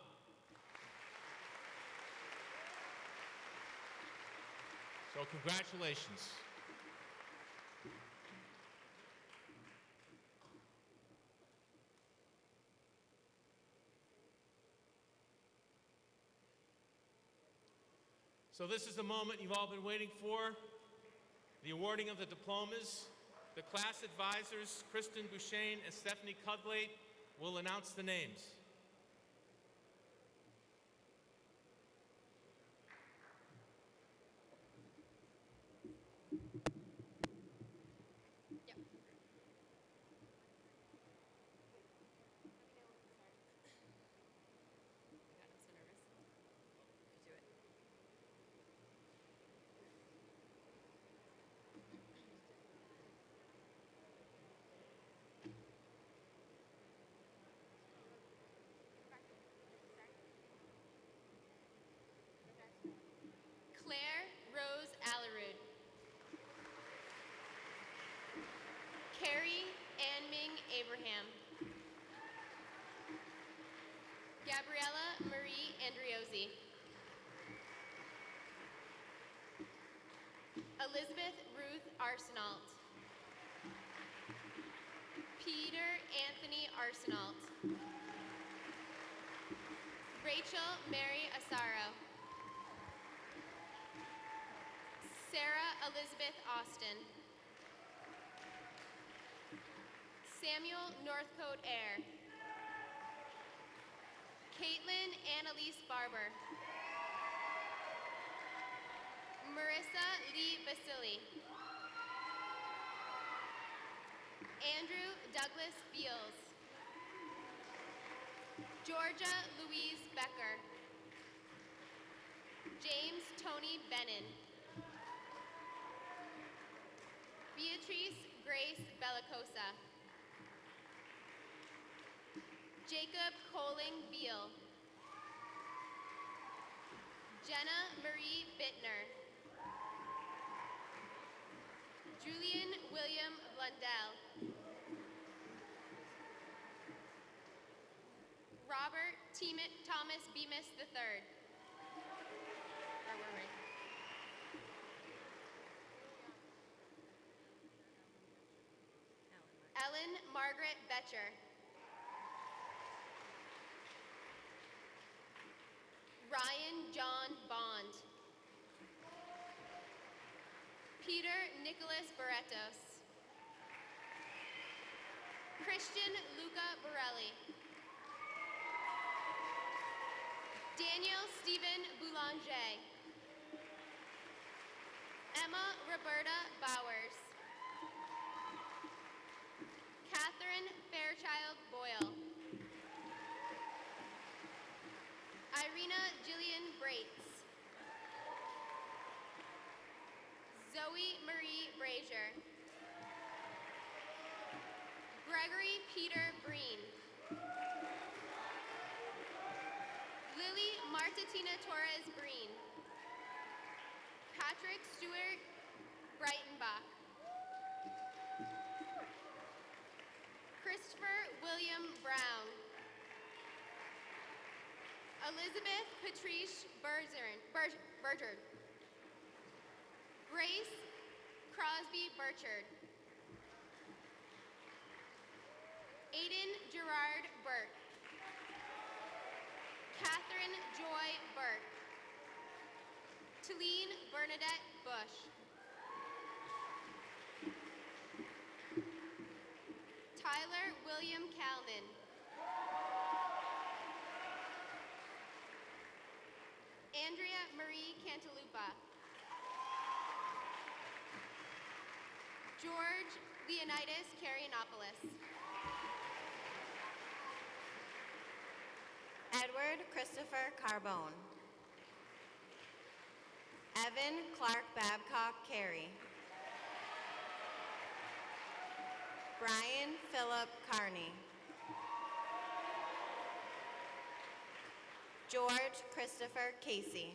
Speaker 1: So congratulations. So this is the moment you've all been waiting for, the awarding of the diplomas. The class advisors, Kristen Bouchain and Stephanie Cudlate, will announce the names.
Speaker 2: Claire Rose Allerud. Carrie Anming Abraham. Gabriella Marie Andriozzi. Elizabeth Ruth Arsenault. Peter Anthony Arsenault. Rachel Mary Asaro. Sarah Elizabeth Austin. Samuel Northcote Eyre. Caitlin Annalise Barber. Marissa Lee Basili. Andrew Douglas Beals. Georgia Louise Becker. James Tony Bennon. Beatrice Grace Bellicosa. Jacob Coling Beal. Jenna Marie Bittner. Julian William Blundell. Robert Thomas Bemis III. Where were we? Ellen Margaret Betcher. Ryan John Bond. Peter Nicholas Barretos. Christian Luca Borelli. Daniel Stephen Boulanger. Emma Roberta Bowers. Catherine Fairchild Boyle. Irina Jillian Braitz. Zoe Marie Brazier. Gregory Peter Breen. Lily Martatina Torres Breen. Patrick Stewart Breitenbach. Christopher William Brown. Elizabeth Patrice Bergard. Grace Crosby Burchard. Aiden Gerard Burke. Catherine Joy Burke. Talene Bernadette Bush. Tyler William Kalman. Andrea Marie Cantalupa. George Leonidas Karyanopoulos.
Speaker 9: Edward Christopher Carbone. Evan Clark Babcock Carey. Brian Philip Carney. George Christopher Casey.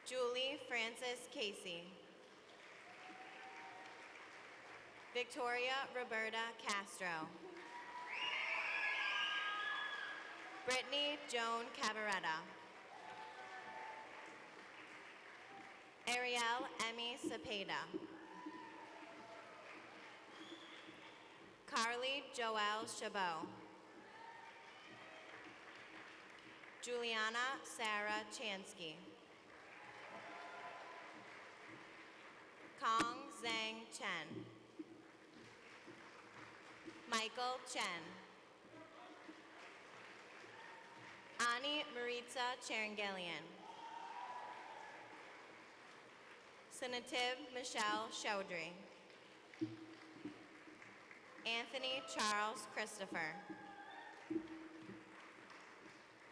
Speaker 9: Julie Frances Casey. Victoria Roberta Castro. Brittany Joan Cabaretta. Ariel Emmy Cepeda. Carly Joelle Chabot. Juliana Sarah Chansky. Kong Zhang Chen. Michael Chen. Ani Maritza Cherengelian. Sinativ Michelle Chaudry. Anthony Charles Christopher.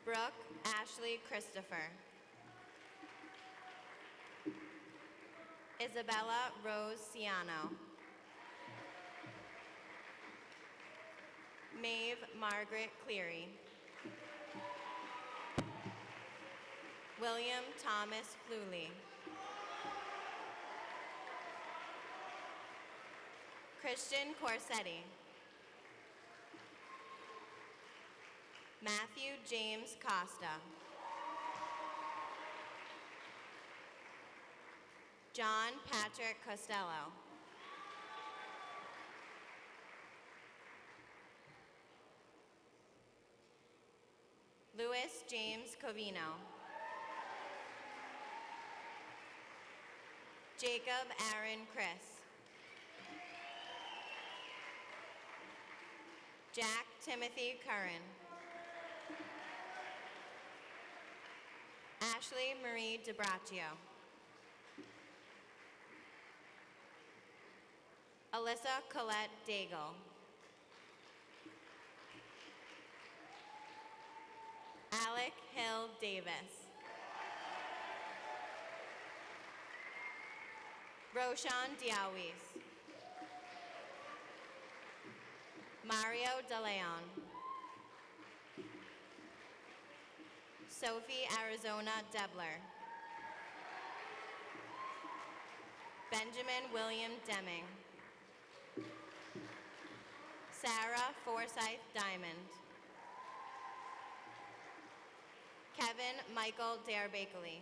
Speaker 9: Brooke Ashley Christopher. Isabella Rose Ciano. Maeve Margaret Cleary. William Thomas Cluley. Christian Corsetti. Matthew James Costa. John Patrick Costello. Louis James Covino. Jacob Aaron Chris. Jack Timothy Curran. Ashley Marie DeBraccio. Alyssa Colette Daigle. Alec Hill Davis. Roshan Diawis. Mario De Leon. Sophie Arizona Debler. Benjamin William Deming. Sarah Forsyth Diamond. Kevin Michael Darbakeley.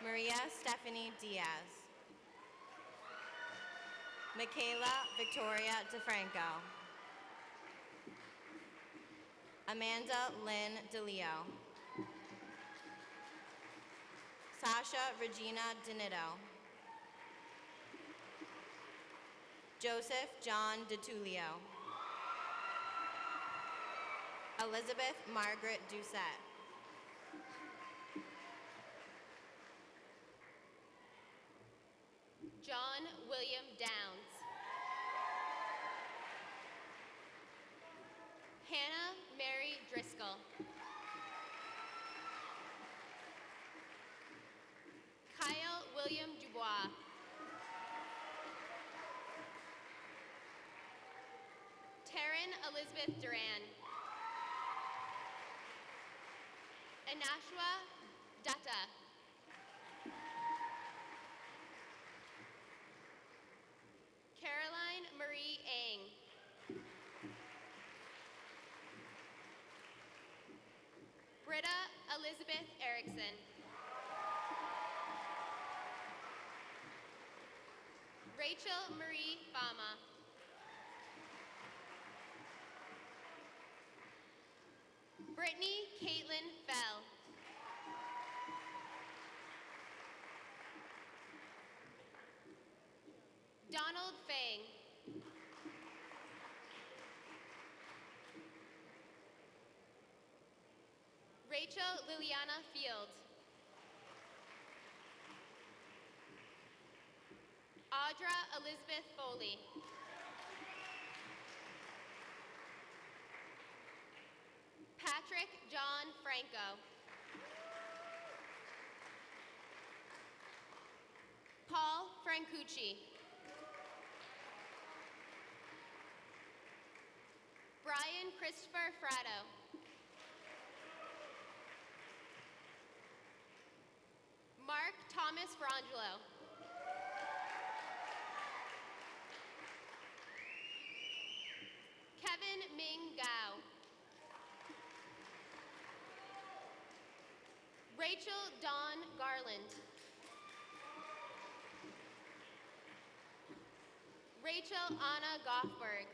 Speaker 9: Maria Stephanie Diaz. Michaela Victoria DeFranco. Amanda Lynn DeLeo. Sasha Regina Donito. Joseph John DeTulio. Elizabeth Margaret Doucette.
Speaker 2: John William Downs. Hannah Mary Driscoll. Kyle William Dubois. Taryn Elizabeth Duran. Anashwa Dutta. Caroline Marie Eng. Britta Elizabeth Erickson. Rachel Marie Fama. Brittany Caitlin Fell. Donald Fang. Rachel Liliana Field. Audra Elizabeth Foley. Patrick John Franco. Paul Francucci. Brian Christopher Fratto. Mark Thomas Frangelo. Kevin Ming Gao. Rachel Dawn Garland. Rachel Anna Goffberg.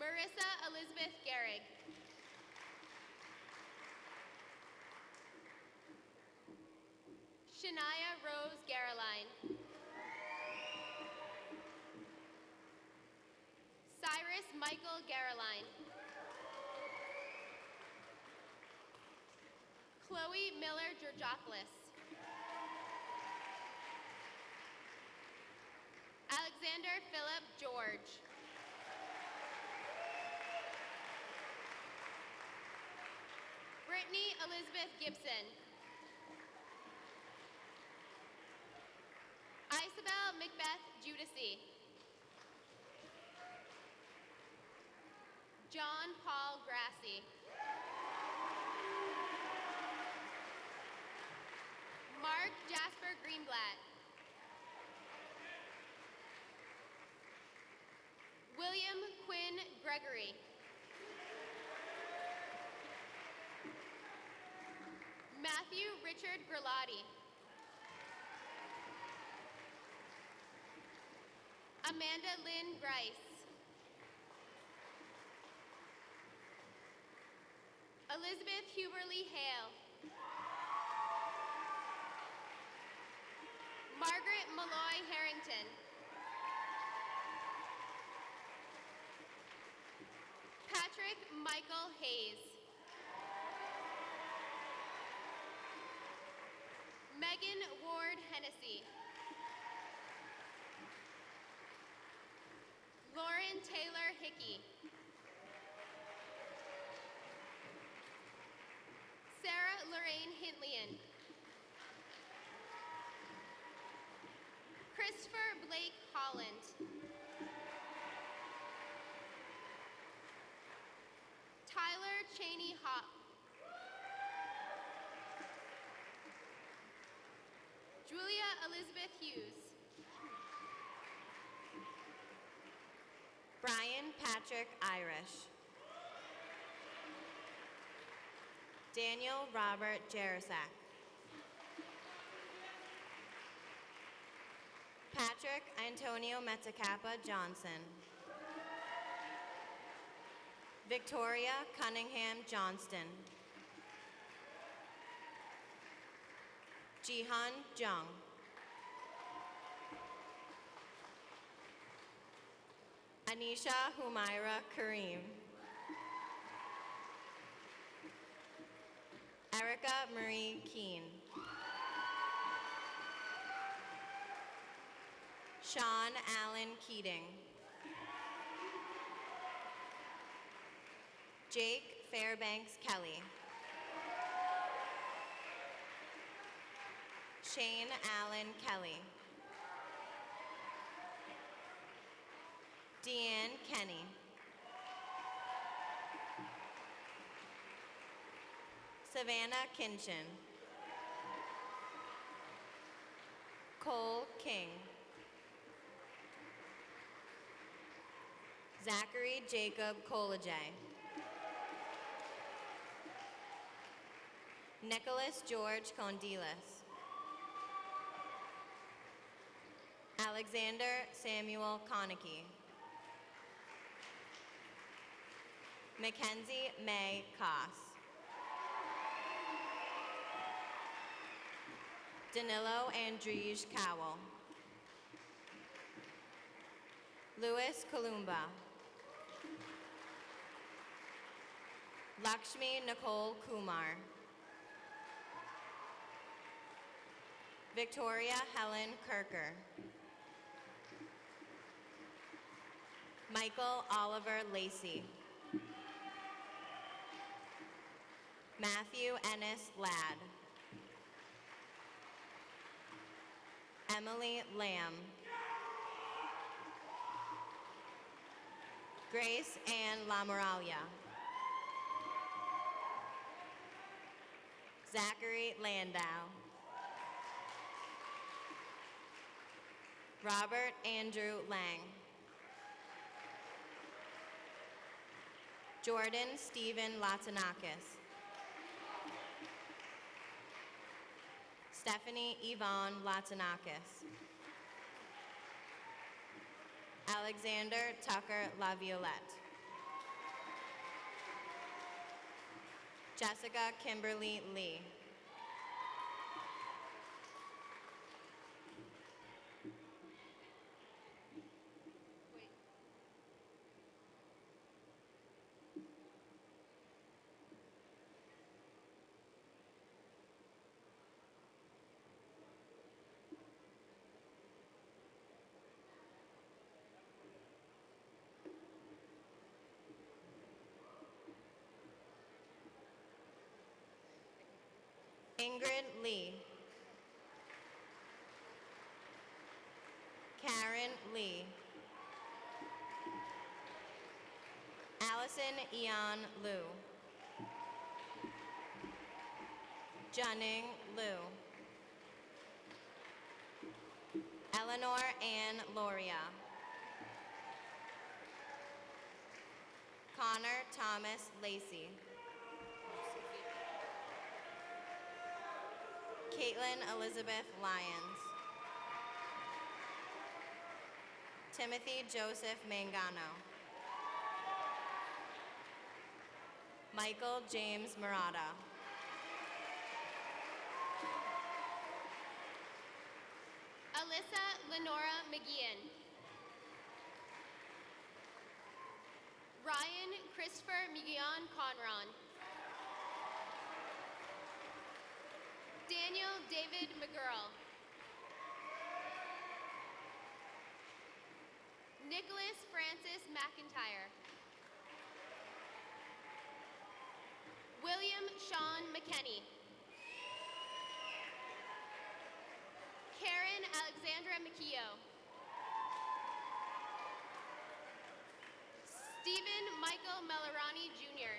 Speaker 2: Marissa Elizabeth Gehrig. Shania Rose Gareline. Cyrus Michael Gareline. Chloe Miller Georgopoulos. Alexander Philip George. Brittany Elizabeth Gibson. Isabel Macbeth Judici. John Paul Grassi. Mark Jasper Greenblatt. William Quinn Gregory. Matthew Richard Grillotti. Amanda Lynn Grice. Elizabeth Huberly Hale. Margaret Malloy Harrington. Michael Hayes. Megan Ward Hennessy. Lauren Taylor Hickey. Sarah Lorraine Hintlian. Christopher Blake Holland. Tyler Cheney Hop. Julia Elizabeth Hughes.
Speaker 9: Brian Patrick Irish. Daniel Robert Jarasak. Patrick Antonio Metzacapa Johnson. Victoria Cunningham Johnston. Jihan Jung. Anisha Humaira Kareem. Erica Marie Keene. Sean Allen Keating. Jake Fairbanks Kelly. Shane Allen Kelly. Deanne Kenny. Savannah Kinchin. Cole King. Zachary Jacob Colajay. Nicholas George Condilas. Alexander Samuel Konecki. Mackenzie May Koss. Danilo Andrige Cowell. Louis Columba. Lakshmi Nicole Kumar. Victoria Helen Kirker. Michael Oliver Lacey. Matthew Ennis Ladd. Emily Lamb. Grace Ann Lamoralia. Zachary Landau. Robert Andrew Lang. Jordan Stephen Latinakis. Stephanie Yvonne Latinakis. Alexander Tucker LaViolette. Jessica Kimberly Lee. Ingrid Lee. Karen Lee. Allison Eon Liu. Junning Liu. Eleanor Ann Loria. Connor Thomas Lacey. Caitlin Elizabeth Lyons. Timothy Joseph Mangano. Michael James Murata.
Speaker 2: Alyssa Lenora McGeehan. Ryan Christopher Miguion Conron. Daniel David McGurl. Nicholas Francis McIntyre. William Sean McKenney. Karen Alexandra McKeough. Stephen Michael Melarani Jr.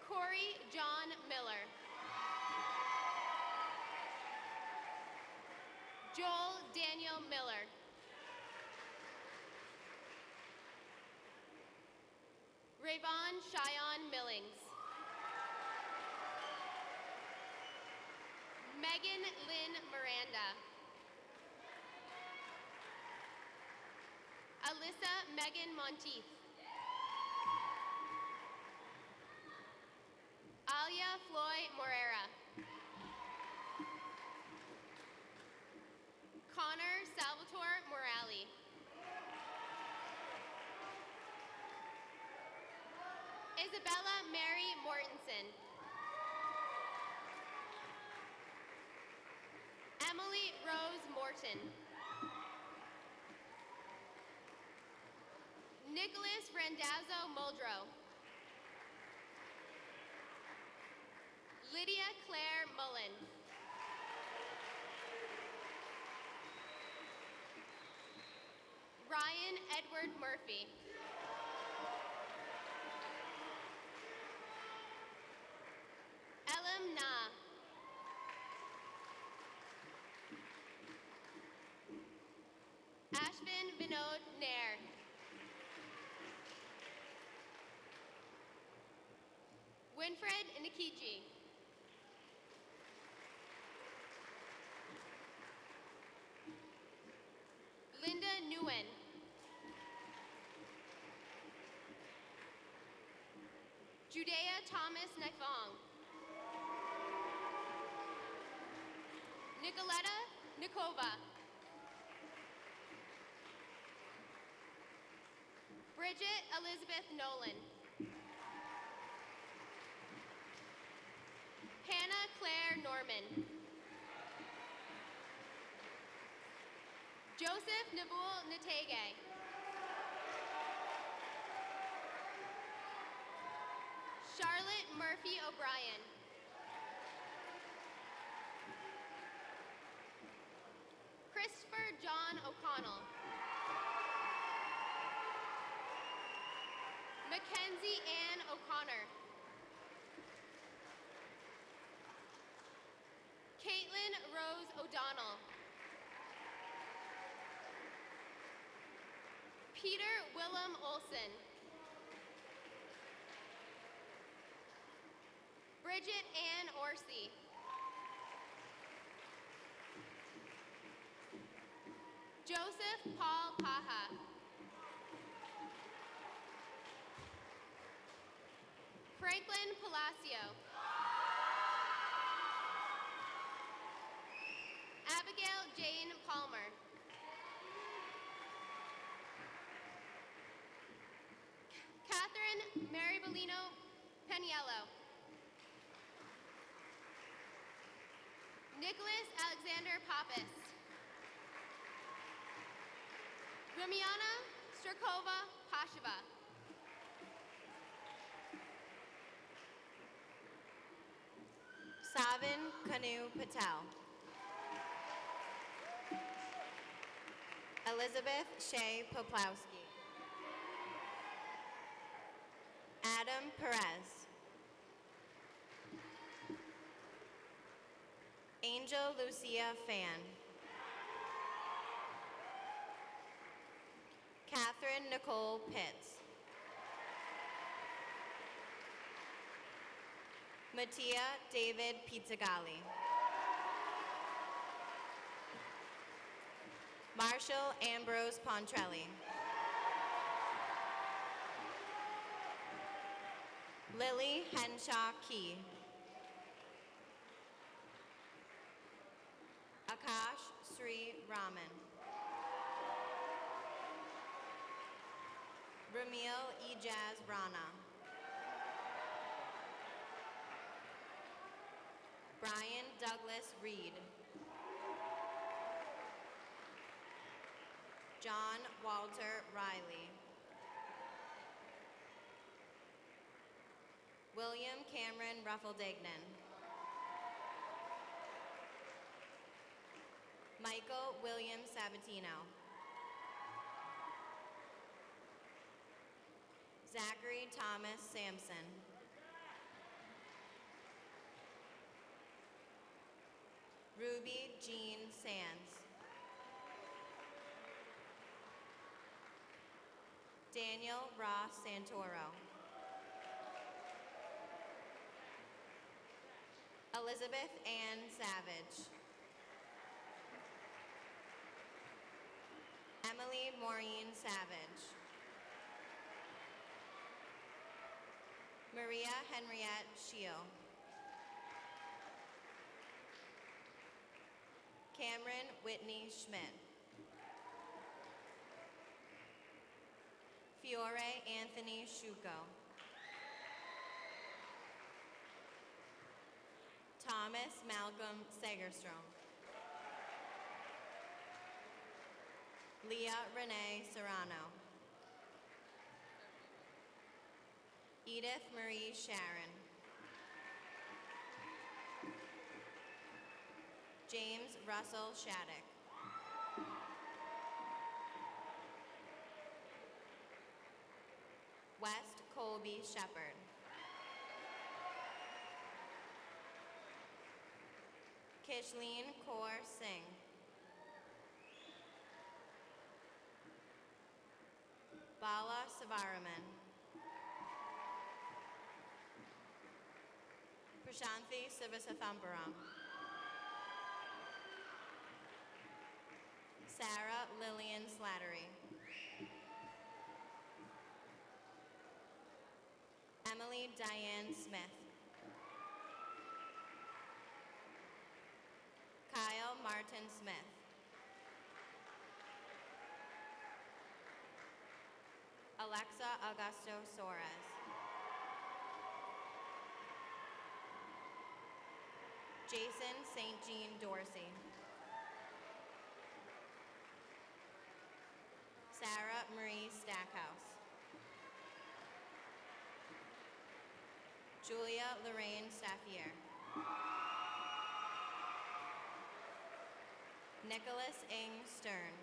Speaker 2: Corey John Miller. Joel Daniel Miller. Rayvon Cheyenne Millings. Megan Lynn Miranda. Alyssa Megan Monteith. Alia Floy Morera. Connor Salvatore Morali. Isabella Mary Mortensen. Emily Rose Morton. Nicholas Randazzo Muldrow. Lydia Claire Mullen. Ryan Edward Murphy. Elam Na. Ashvin Vinod Nair. Winfred Nikiji. Linda Nguyen. Judea Thomas Naifong. Nicoletta Nikova. Bridget Elizabeth Nolan. Hannah Claire Norman. Joseph Nabul Natege. Charlotte Murphy O'Brien. Christopher John O'Connell. Mackenzie Ann O'Connor. Caitlin Rose O'Donnell. Peter Willem Olson. Bridget Ann Orsi. Joseph Paul Paha. Franklin Palacio. Abigail Jane Palmer. Catherine Maribelino Peniello. Nicholas Alexander Pappas. Ramiana Strakova Pasheva.
Speaker 9: Savin Kanu Patel. Elizabeth Shea Poplowski. Adam Perez. Angel Lucia Fan. Catherine Nicole Pitts. Mattia David Pizzagalli. Marshall Ambrose Pontrelli. Lily Henshaw Key. Akash Sri Raman. Ramil Ijaz Rana. Brian Douglas Reed. John Walter Riley. William Cameron Ruffaldegnan. Michael William Sabatino. Zachary Thomas Sampson. Ruby Jean Sands. Daniel Ross Santoro. Elizabeth Ann Savage. Emily Maureen Savage. Maria Henriette Scheel. Cameron Whitney Schmidt. Fiore Anthony Shuko. Thomas Malcolm Segerstrom. Leah Renee Serrano. Edith Marie Sharon. James Russell Shattuck. West Colby Shepard. Kishleen Kaur Singh. Bala Savaraman. Prashanthi Sivasathamparam. Sarah Lillian Slattery. Emily Diane Smith. Kyle Martin Smith. Alexa Augusto Soares. Jason St. Jean Dorsey. Sarah Marie Stackhouse. Julia Lorraine Staffier. Nicholas Ing Stern.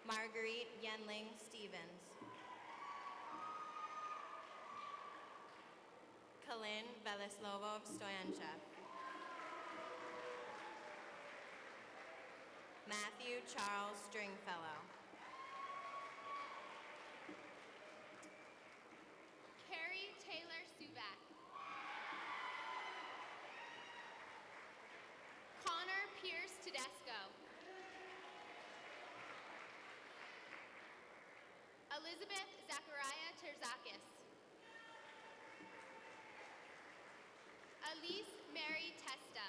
Speaker 9: Marguerite Yenling Stevens. Kalin Veleslovov Stoyanchev. Matthew Charles Stringfellow.
Speaker 2: Carrie Taylor Subak. Connor Pierce Tedesco. Elizabeth Zachariah Terzakis. Elise Mary Testa.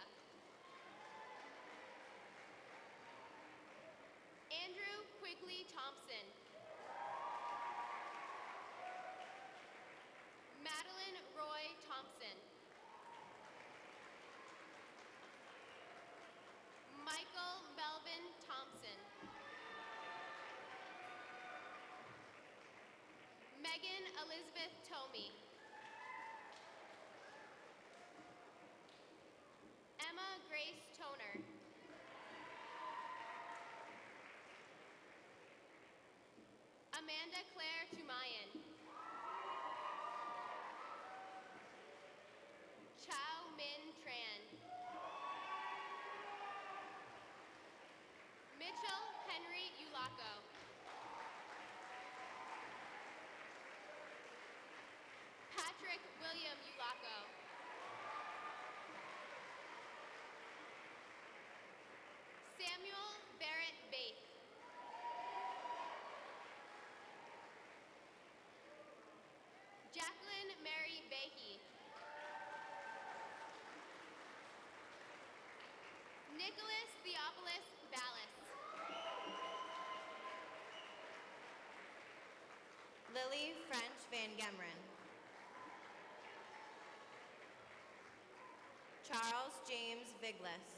Speaker 2: Andrew Quigley Thompson. Madeline Roy Thompson. Michael Melvin Thompson. Megan Elizabeth Tomey. Emma Grace Toner. Amanda Claire Tumayan. Chow Min Tran. Mitchell Henry Ulaco. Patrick William Ulaco. Samuel Barrett Bates. Jacqueline Mary Bahey. Nicholas Theophilus Ballas.
Speaker 9: Lily French Van Gemeren. Charles James Viglis.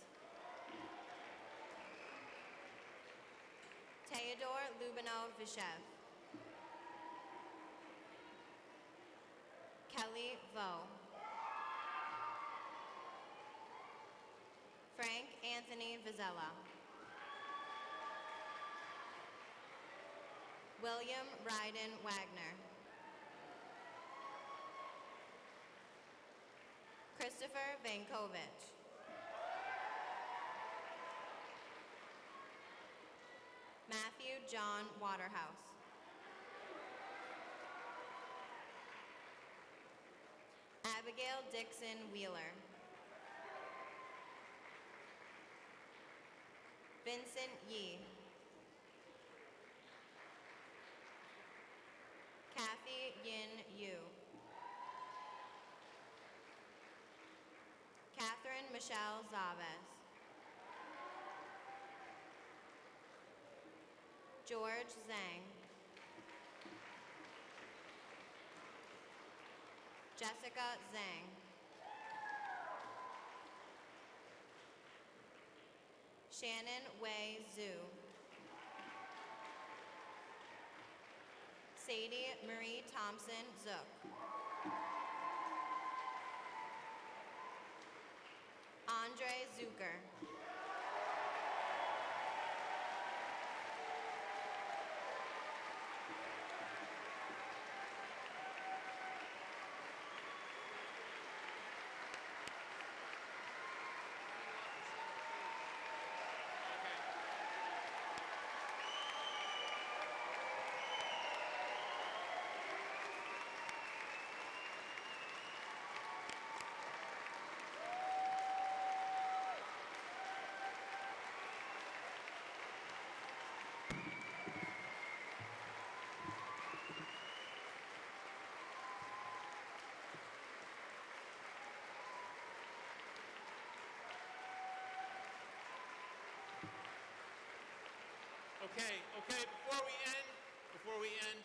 Speaker 9: Theodore Lubinov Vishev. Kelly Vo. Frank Anthony Vizella. William Ryden Wagner. Christopher Vankovich. Matthew John Waterhouse. Abigail Dixon Wheeler. Vincent Yee. Kathy Yin Yu. Catherine Michelle Zaves. George Zhang. Jessica Zhang. Shannon Wei Zhu. Sadie Marie Thompson Zook. Andre Zucker.
Speaker 1: Okay, before we end,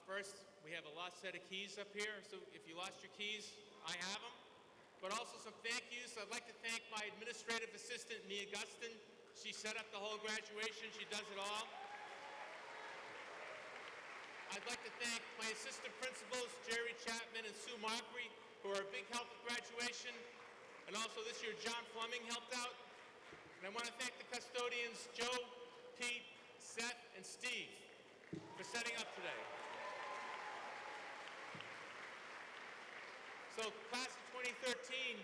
Speaker 1: first, we have a lost set of keys up here, so if you lost your keys, I have them. But also some thank yous. I'd like to thank my administrative assistant, Mia Gustin. She set up the whole graduation. She does it all. I'd like to thank my assistant principals, Jerry Chapman and Sue Markry, who are a big help at graduation. And also this year, John Fleming helped out. And I want to thank the custodians, Joe, Pete, Seth, and Steve, for setting up today. So, class of 2013,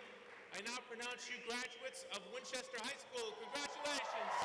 Speaker 1: I now pronounce you graduates of Winchester High School. Congratulations.